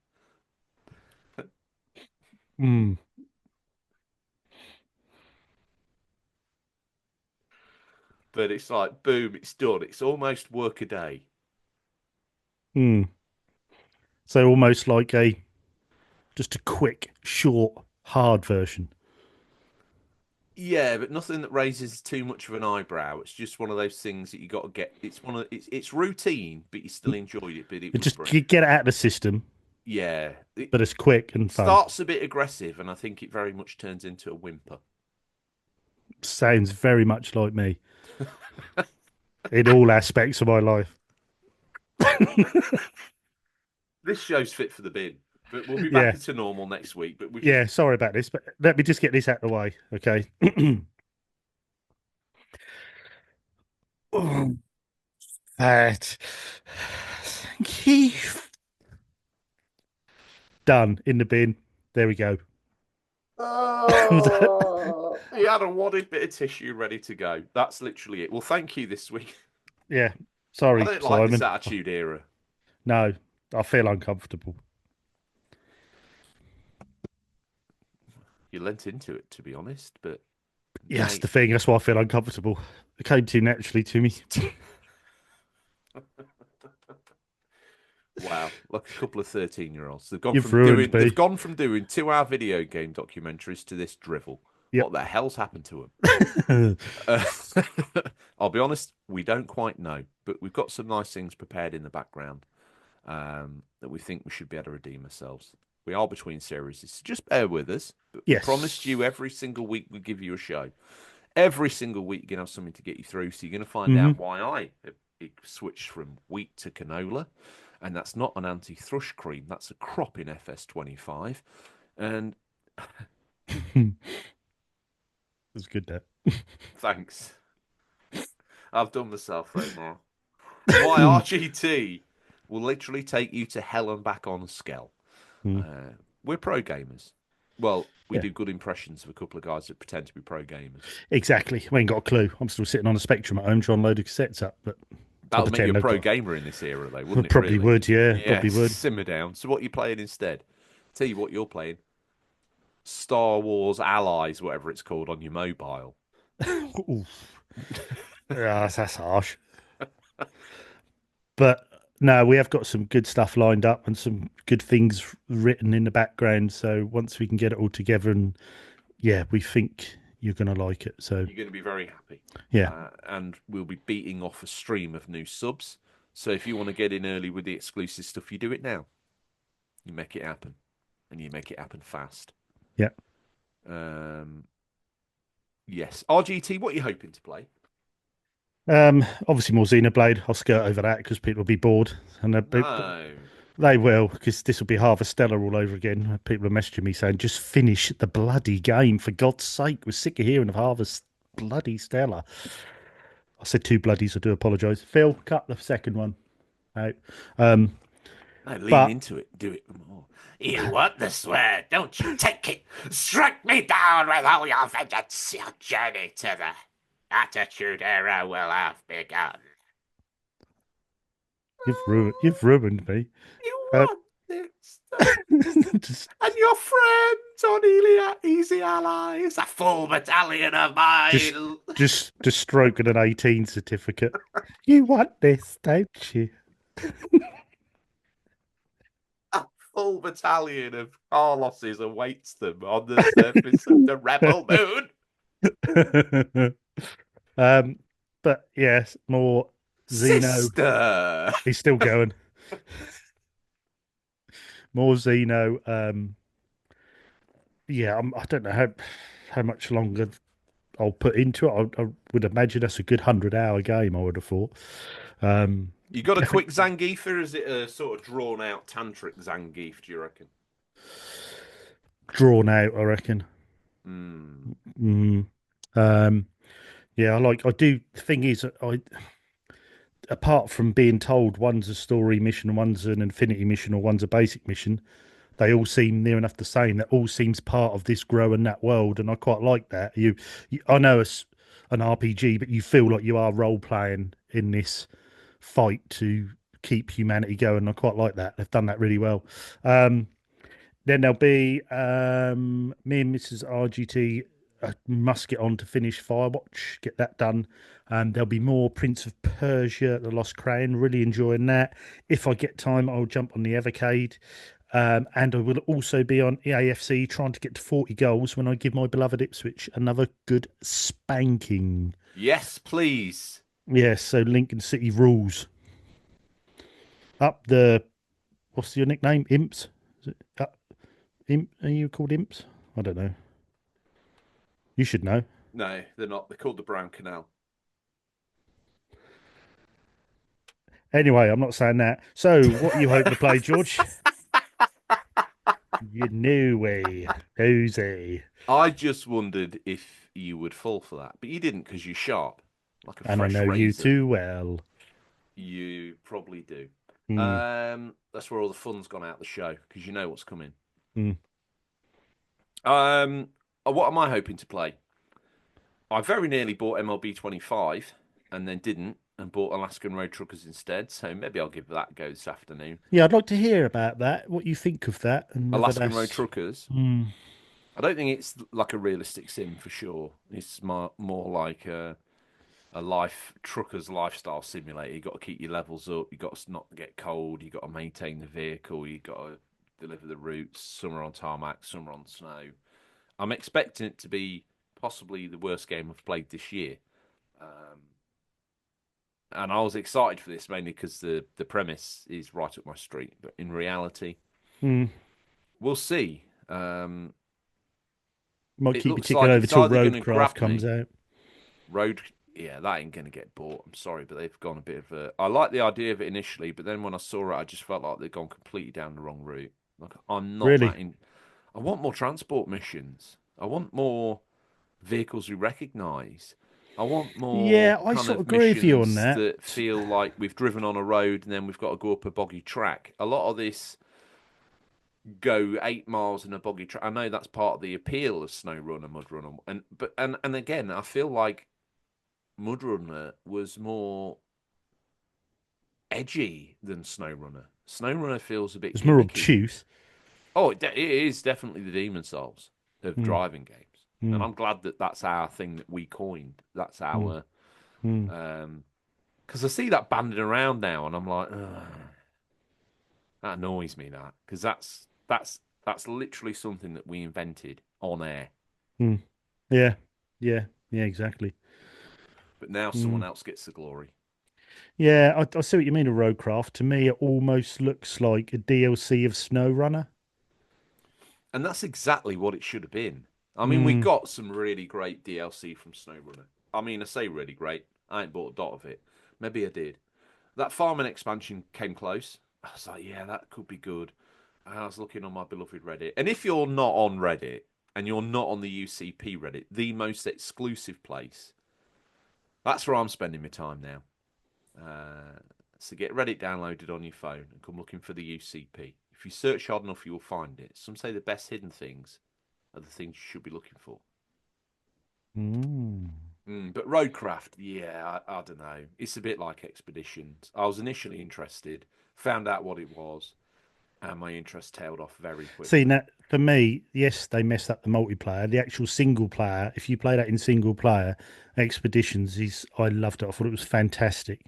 But it's like boom, it's done. It's almost work a day. So almost like just a quick, short, hard version. Yeah, but nothing that raises too much of an eyebrow. It's just one of those things that you got to get. It's routine, but you still enjoyed it. But you get it out of the system. Yeah, but it's quick and fun. Starts a bit aggressive, and I think it very much turns into a whimper. Sounds very much like me in all aspects of my life. This show's fit for the bin, but we'll be back to normal next week. But sorry about this, but let me just get this out of the way, okay? Thank you. Done in the bin. There we go. Oh, he had a wadded bit of tissue ready to go. That's literally it. Well, thank you this week. Yeah, sorry, I don't Simon. like this attitude era. No, I feel uncomfortable. You lent into it, to be honest, but yeah, that's the thing. That's why I feel uncomfortable. It came too naturally to me. Wow, like a couple of 13-year-olds. They've gone from doing 2-hour video game documentaries to this drivel. Yep. What the hell's happened to them? I'll be honest, we don't quite know, but we've got some nice things prepared in the background that we think we should be able to redeem ourselves. We are between series, so just bear with us. But yes. We promised you every single week we'll give you a show. Every single week you're going to have something to get you through, so you're going to find out why I switched from wheat to canola. And that's not an anti-thrush cream. That's a crop in FS25. And That's good. That. thanks. I've done myself right now. My RGT will literally take you to hell and back on a scale. Mm. We're pro gamers. Well, we Yeah, do good impressions of a couple of guys that pretend to be pro gamers. exactly. I ain't got a clue. I'm still sitting on a Spectrum at home trying to load the cassettes up, but I That would make you a pretend I've pro got. gamer in this era, though, I wouldn't it? probably Really? would. Yeah, Yeah. probably would. Simmer down. So, what are you playing instead? Tell you what you're playing. Star Wars Allies, whatever it's called, on your mobile. Oof. Yeah, that's harsh. But no, we have got some good stuff lined up and some good things written in the background. So once we can get it all together, and yeah, we think you're going to like it. So You're going to be very happy. yeah, And we'll be beating off a stream of new subs. So if you want to get in early with the exclusive stuff, you do it now. You make it happen. And you make it happen fast. yeah. Yes. RGT, what are you hoping to play? Obviously more Xenoblade. I'll skirt over that because people will be bored, and No. they will, because this will be Harvestella all over again. People are messaging me saying, "Just finish the bloody game for God's sake." We're sick of hearing of Harvest bloody Stella. I said two bloodies. I do apologise. Phil, cut the second one out. No, lean But into it. Do it more. You want the sword, don't you take it? Strike me down with all your vengeance. Your journey to the Attitude Era will have begun. you've ruined me. You Uh, want this. just And your friends on Easy Allies. A full battalion of mine. just stroking an 18 certificate. You want this, don't you? A full battalion of Carlos's awaits them on the surface of the rebel moon. But yes, more Xeno. Sister. He's still going. More Xeno. Yeah, I don't know how much longer I'll put into it. I would imagine that's a good 100-hour game. I would have thought. You got a quick Zangief, or is it a sort of drawn out tantric Zangief, do you reckon? Drawn out, I reckon. Yeah, I do. The thing is, apart from being told one's a story mission, one's an infinity mission, or one's a basic mission, they all seem near enough the same. That all seems part of this growing that world, and I quite like that. I know it's an RPG, but you feel like you are role playing in this fight to keep humanity going. I quite like that. They've done that really well. Then there'll be me and Mrs. RGT must get on to finish Firewatch, get that done. There'll be more Prince of Persia, The Lost Crown. Really enjoying that. If I get time, I'll jump on the Evercade. And I will also be on EAFC trying to get to 40 goals when I give my beloved Ipswich another good spanking. Yes, please. Yes, so Lincoln City rules. Up the, what's your nickname? Imps? Is it Imp? Are you called Imps? I don't know. You should know. No, they're not. They're called the Brown Canal. Anyway, I'm not saying that. So, what are you hoping to play, George? You knew way, cozy. I just wondered if you would fall for that, but you didn't because you're sharp, like a And I fresh know you razor. too well. You probably do. Mm. That's where all the fun's gone out of the show because you know what's coming. Mm. What am I hoping to play? I very nearly bought MLB 25 and then didn't and bought Alaskan Road Truckers instead. So maybe I'll give that a go this afternoon. Yeah, I'd like to hear about that. What you think of that? And whether Alaskan that's- Road Truckers. Mm. I don't think it's like a realistic sim for sure. It's more like a life trucker's lifestyle simulator. You got to keep your levels up. You got to not get cold. You got to maintain the vehicle. You got to deliver the routes. Some are on tarmac, some are on snow. I'm expecting it to be possibly the worst game I've played this year. And I was excited for this mainly because the premise is right up my street. But in reality, we'll see. Might It keep you looks ticking like over it's till either gonna Roadcraft grab comes me. out. Yeah, that ain't going to get bought. I'm sorry, but they've gone a bit of a... I like the idea of it initially, but then when I saw it, I just felt like they've gone completely down the wrong route. Like, I'm not Really? I want more transport missions. I want more vehicles we recognise. I want more Yeah, I kind sort of of agree with you on missions that. that feel like we've driven on a road and then we've got to go up a boggy track. A lot of this go 8 miles in a boggy track. I know that's part of the appeal of SnowRunner, MudRunner, and again, I feel like MudRunner was more edgy than SnowRunner. SnowRunner feels a bit It's more gimmicky. obtuse. Oh, it is definitely the Demon Souls of Mm, driving games, and mm, I'm glad that that's our thing that we coined. That's mm, our mm. because I see that banding around now, and I'm like, ugh, that annoys me. That because that's literally something that we invented on air, Mm. Yeah, yeah, exactly. but now someone Mm. else gets the glory. Yeah, I see what you mean. A Roadcraft to me, it almost looks like a DLC of SnowRunner. And that's exactly what it should have been. I mean, we Mm. got some really great DLC from SnowRunner. I mean, I say really great. I ain't bought a dot of it. Maybe I did. That farming expansion came close. I was like, yeah, that could be good. And I was looking on my beloved Reddit. And if you're not on Reddit and you're not on the UCP Reddit, the most exclusive place, that's where I'm spending my time now. So get Reddit downloaded on your phone and come looking for the UCP. If you search hard enough, you will find it. Some say the best hidden things are the things you should be looking for. Mm. But Roadcraft, yeah, I don't know. It's a bit like Expeditions. I was initially interested, found out what it was, and my interest tailed off very quickly. See, now, for me, yes, they messed up the multiplayer. The actual single player, if you play that in single player, Expeditions I loved it. I thought it was fantastic.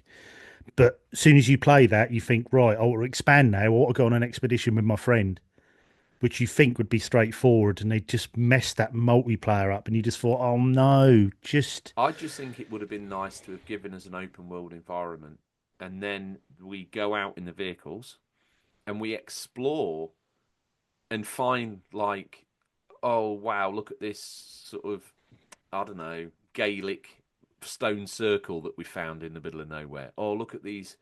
But as soon as you play that, you think, right, I want to expand now. I want to go on an expedition with my friend, which you think would be straightforward, and they just messed that multiplayer up, and you just thought, oh no, just I just think it would have been nice to have given us an open world environment, and then we go out in the vehicles and we explore and find like, oh wow, look at this sort of, I don't know, Gaelic stone circle that we found in the middle of nowhere. Oh, look at these.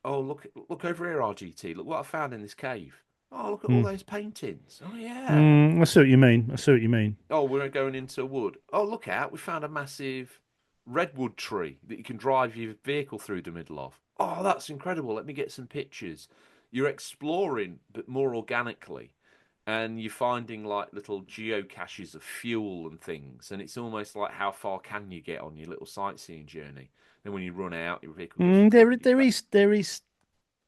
Oh, look over here, RGT. Look what I found in this cave. Oh, look at all mm, those paintings. Oh yeah. I see what you mean. I see what you mean. Oh, we're going into wood. Oh, look out, we found a massive redwood tree that you can drive your vehicle through the middle of. Oh, that's incredible. Let me get some pictures. You're exploring, but more organically. And you're finding like little geocaches of fuel and things. And it's almost like how far can you get on your little sightseeing journey? Then when you run out, your vehicle gets There, recovered. there is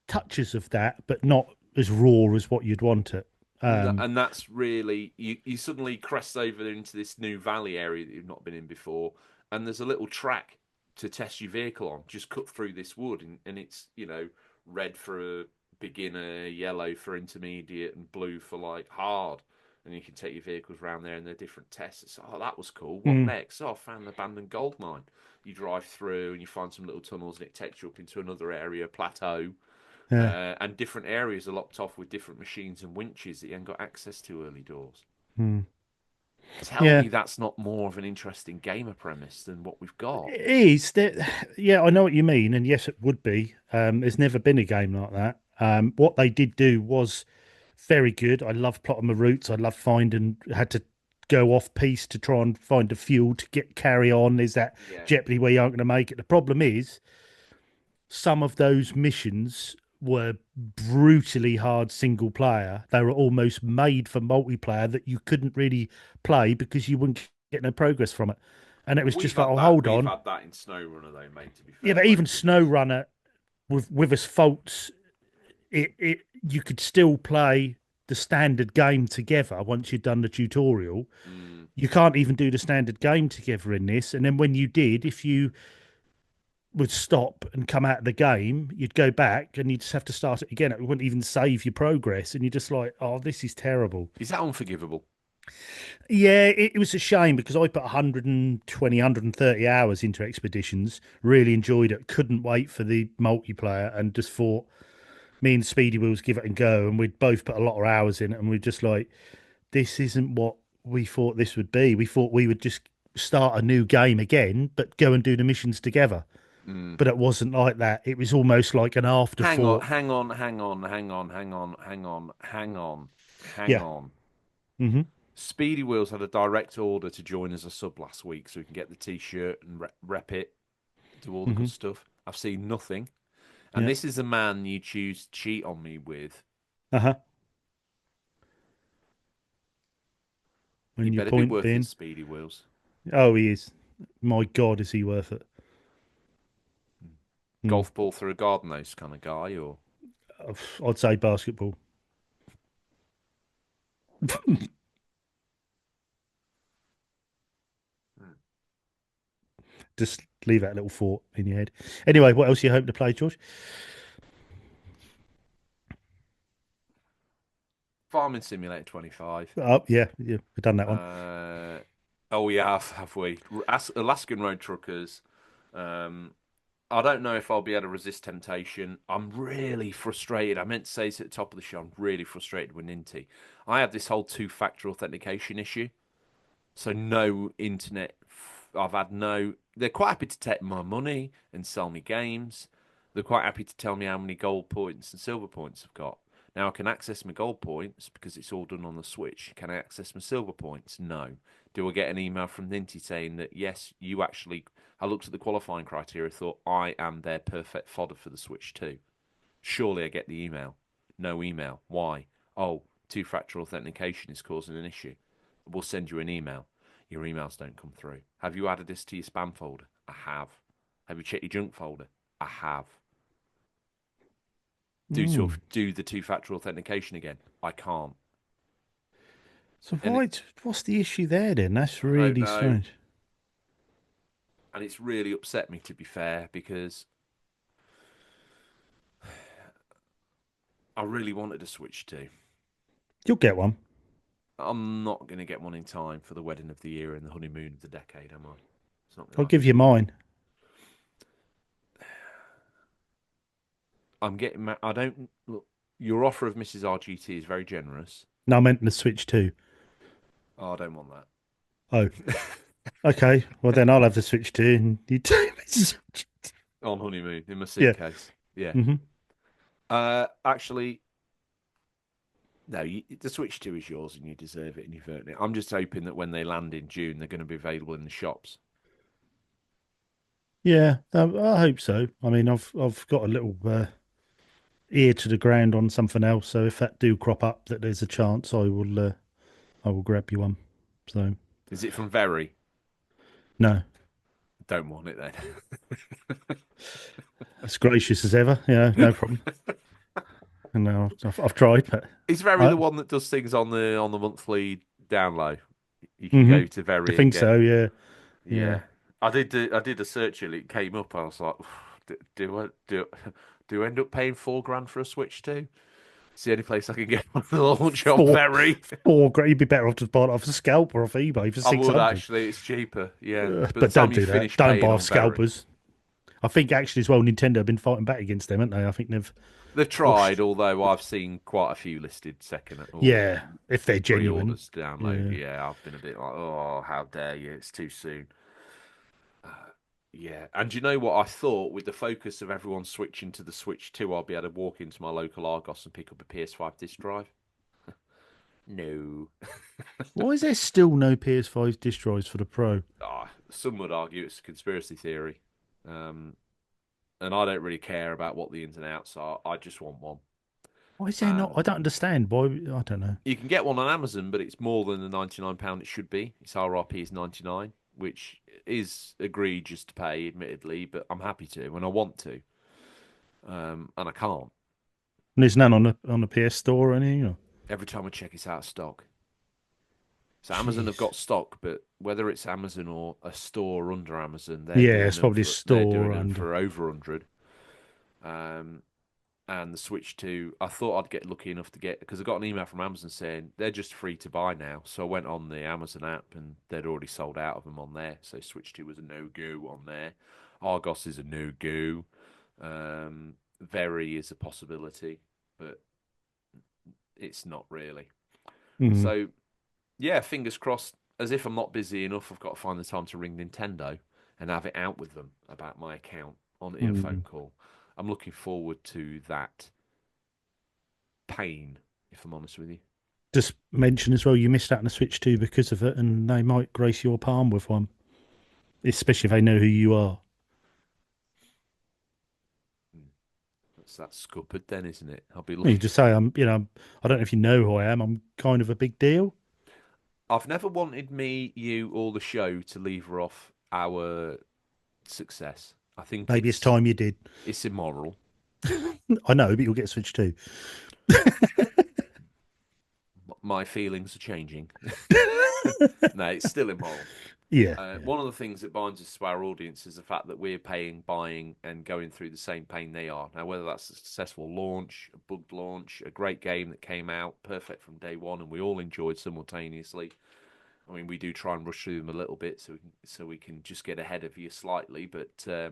touches of that, but not as raw as what you'd want it. And that's really you suddenly crest over into this new valley area that you've not been in before, and there's a little track to test your vehicle on. Just cut through this wood, and it's red for a beginner, yellow for intermediate, and blue for like hard. And you can take your vehicles around there and they're different tests. It's, oh, that was cool. What next? Oh, I found an abandoned gold mine. You drive through and you find some little tunnels and it takes you up into another area, plateau. Yeah. And different areas are locked off with different machines and winches that you haven't got access to early doors. Mm. Tell Yeah. me that's not more of an interesting gamer premise than what we've got. It is. Yeah, I know what you mean, and yes, it would be. There's never been a game like that. What they did do was very good. I love plotting my routes. I love finding had to go off piece to try and find the fuel to carry on. There's that Yeah. jeopardy where you aren't going to make it. The problem is some of those missions were brutally hard single player. They were almost made for multiplayer that you couldn't really play because you wouldn't get no progress from it. And it was We've just like, had oh, that. hold We've on. had that in SnowRunner though, mate. To be fair, Yeah, but even loads of missions. SnowRunner with its faults, it you could still play the standard game together once you'd done the tutorial. Mm. You can't even do the standard game together in this. And then when you did, if you would stop and come out of the game, you'd go back and you'd just have to start it again. It wouldn't even save your progress. And you're just like, oh, this is terrible. Is that unforgivable? Yeah, it was a shame because I put 120, 130 hours into Expeditions, really enjoyed it, couldn't wait for the multiplayer, and just thought me and Speedy Wheels give it a go. And we'd both put a lot of hours in it, and we're just like, this isn't what we thought this would be. We thought we would just start a new game again, but go and do the missions together. Mm. But it wasn't like that. It was almost like an afterthought. Hang on. Yeah. Mm-hmm. Speedy Wheels had a direct order to join as a sub last week, so we can get the T-shirt and rep it, do all the Mm-hmm. good stuff. I've seen nothing, and Yeah. this is a man you choose to cheat on me with. Uh-huh. He And your better be point worth being, it, Speedy Wheels. oh, he is. My God, is he worth it? Mm. Golf ball through a garden hose kind of guy, or I'd say basketball. Just leave that little thought in your head. Anyway, what else you hope to play, George? Farming Simulator 25. Oh, yeah, we've done that one. Oh, we have we? Alaskan Road Truckers. I don't know if I'll be able to resist temptation. I'm really frustrated. I meant to say this at the top of the show. I'm really frustrated with Ninty. I have this whole two-factor authentication issue. So no internet. I've had no. They're quite happy to take my money and sell me games. They're quite happy to tell me how many gold points and silver points I've got. Now I can access my gold points because it's all done on the Switch. Can I access my silver points? No. Do I get an email from Ninty saying that yes, you actually? I looked at the qualifying criteria, thought I am their perfect fodder for the Switch too. Surely I get the email. No email. Why? Oh, two-factor authentication is causing an issue. We'll send you an email. Your emails don't come through. Have you added this to your spam folder? I have. Have you checked your junk folder? I have. Do the two-factor authentication again? I can't. So what's the issue there then? That's really strange. And it's really upset me, to be fair, because I really wanted a Switch 2. You'll get one. I'm not going to get one in time for the wedding of the year and the honeymoon of the decade, am I? It's not I'll give you mine. I'm getting. I don't look. Your offer of Mrs. RGT is very generous. No, I meant the Switch 2. Oh, I don't want that. Oh, okay. Well, then I'll have the Switch 2 and you take Mrs. RGT. On honeymoon in my suitcase. Yeah. Mm-hmm. Actually, no. The Switch 2 is yours, and you deserve it, and you've earned it. I'm just hoping that when they land in June, they're going to be available in the shops. Yeah, I hope so. I mean, I've got a little ear to the ground on something else, so if that do crop up, that there's a chance, I will grab you one. So, is it from Very? No, don't want it then. as gracious as ever. Yeah, no problem. No, I've tried, but is Very the one that does things on the monthly download? You can go to Very. I think so. Yeah. Yeah. I did a search and it came up. I was like, do I end up paying $4,000 for a Switch 2? It's the only place I can get on the launch on Very. $4,000. You'd be better off just buying it off a scalper off eBay for $600. I would actually. It's cheaper. Yeah, but don't do that. Don't buy off scalpers. I think actually as well, Nintendo have been fighting back against them, haven't they? I think they've tried. Although I've seen quite a few listed second. Yeah, if they're genuine. Pre-orders to download. Yeah, I've been a bit like, oh, how dare you? It's too soon. Yeah, and you know what? I thought with the focus of everyone switching to the Switch 2, I'll be able to walk into my local Argos and pick up a PS5 disc drive. No. Why is there still no PS5 disc drives for the Pro? Some would argue it's a conspiracy theory. And I don't really care about what the ins and outs are. I just want one. Why is there not? I don't understand. Why? I don't know. You can get one on Amazon, but it's more than the £99 it should be. Its RRP is $99, which is egregious to pay, admittedly, but I'm happy to when I want to, and I can't. And there's none on the PS Store or anything. Or? Every time I check, it's out of stock. So Amazon have got stock, but whether it's Amazon or a store under Amazon, it's probably a store they're doing them for over 100. And the Switch 2, I thought I'd get lucky enough to get, because I got an email from Amazon saying they're just free to buy now. So I went on the Amazon app and they'd already sold out of them on there. So Switch 2 was a no-go on there. Argos is a no-go. Very is a possibility, but it's not really. Mm-hmm. So, yeah, fingers crossed. As if I'm not busy enough, I've got to find the time to ring Nintendo and have it out with them about my account on a phone call. I'm looking forward to that pain, if I'm honest with you. Just mention as well, you missed out on the Switch 2 because of it, and they might grace your palm with one, especially if they know who you are. That's that scuppered then, isn't it? I'll be You looking. just say, I don't know if you know who I am. I'm kind of a big deal. I've never wanted me, you, or the show to lever off our success. I think Maybe it's time you did. it's immoral. I know, but you'll get Switch 2. My feelings are changing. No, it's still immoral. Yeah. One of the things that binds us to our audience is the fact that we're paying, buying, and going through the same pain they are. Now, whether that's a successful launch, a bugged launch, a great game that came out perfect from day one, and we all enjoyed simultaneously. I mean, we do try and rush through them a little bit so we can just get ahead of you slightly. But for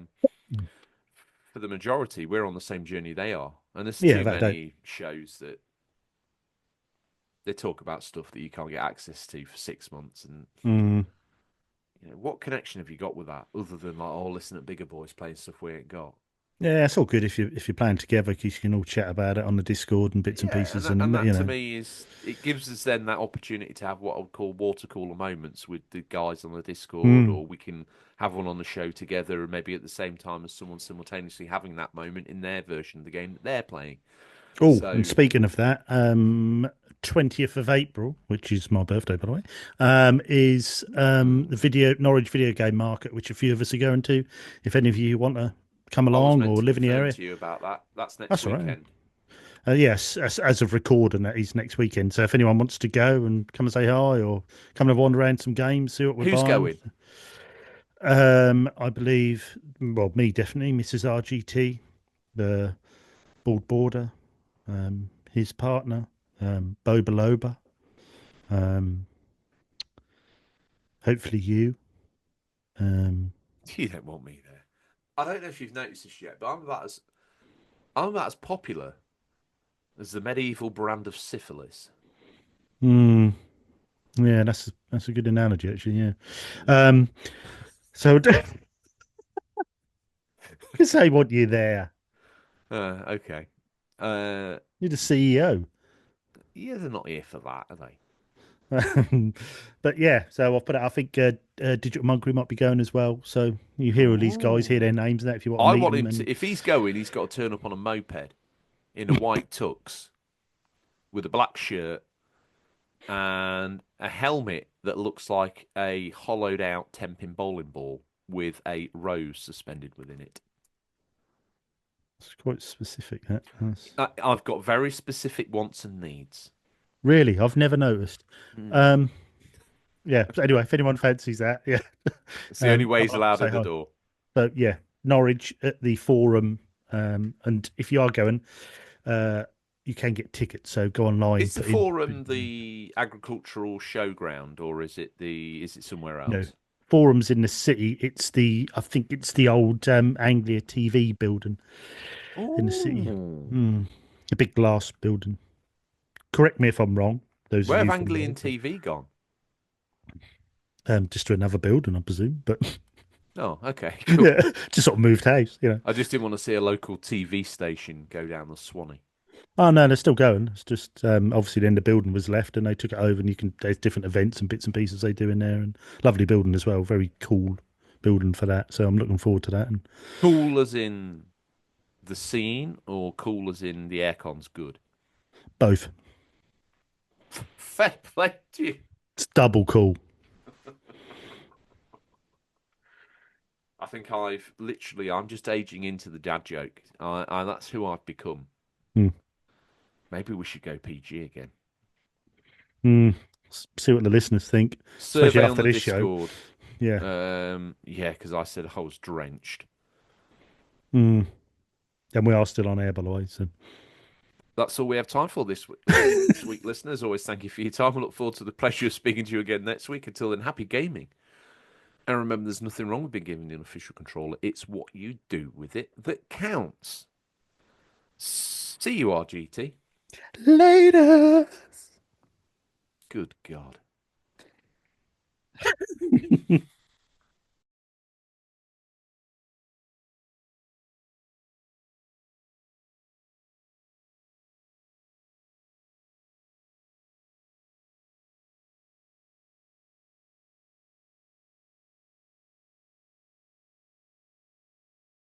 the majority, we're on the same journey they are, and there's too many shows that they talk about stuff that you can't get access to for 6 months, and what connection have you got with that other than like, oh, listen to bigger boys playing stuff we ain't got? Yeah, it's all good if you're playing together because you can all chat about it on the Discord and bits and pieces. And that to me is it gives us then that opportunity to have what I would call water cooler moments with the guys on the Discord, or we can have one on the show together, and maybe at the same time as someone simultaneously having that moment in their version of the game that they're playing. Oh, and speaking of that, 20th of April, which is my birthday, by the way, is the Norwich video game market, which a few of us are going to. If any of you want to come along or live in the area, to you about that. That's next weekend. Right. Yes, as of recording, that is next weekend. So if anyone wants to go and come and say hi or come and wander around some games, see what we're Who's buying. going? I believe, well, me definitely, Mrs. RGT, the Bald Border, his partner, Boba Loba, hopefully you. You don't want me there. I don't know if you've noticed this yet, but I'm about as popular as the medieval brand of syphilis. Yeah, that's a good analogy, actually. Yeah. So because they want you there. Okay. You're the CEO. Yeah, they're not here for that, are they? But yeah, so I've put it. I think Digital Monkery might be going as well. So you hear all these guys, hear their names, and that if you want to I meet want them. him to. If he's going, he's got to turn up on a moped in a white tux with a black shirt and a helmet that looks like a hollowed out 10-pin bowling ball with a rose suspended within it. It's quite specific. That I've got very specific wants and needs. Really, I've never noticed. Yeah. So anyway, if anyone fancies that, yeah, it's the only way he's allowed at the door. So yeah, Norwich at the Forum, and if you are going, you can get tickets. So go online. Is the Forum the agricultural showground, or is it somewhere else? No, Forum's in the city. I think it's the old Anglia TV building in the city. The big glass building. Correct me if I'm wrong. Where have Anglian TV gone? Just to another building, I presume. But oh, okay, cool. Yeah, just sort of moved house. I just didn't want to see a local TV station go down the Swanee. Oh no, they're still going. It's just obviously then the building was left and they took it over, and there's different events and bits and pieces they do in there, and lovely building as well. Very cool building for that. So I'm looking forward to that. And cool as in the scene, or cool as in the aircon's good? Both. Fair play to you. It's double cool. I think I'm just aging into the dad joke. That's who I've become. Maybe we should go PG again. See what the listeners think. Survey after this Discord. Show. Yeah. Yeah, because I said I was drenched. And we are still on air, by the way. So that's all we have time for this week, listeners. Always thank you for your time. I look forward to the pleasure of speaking to you again next week. Until then, happy gaming. And remember, there's nothing wrong with being given the unofficial controller. It's what you do with it that counts. See you, RGT. Later. Good God.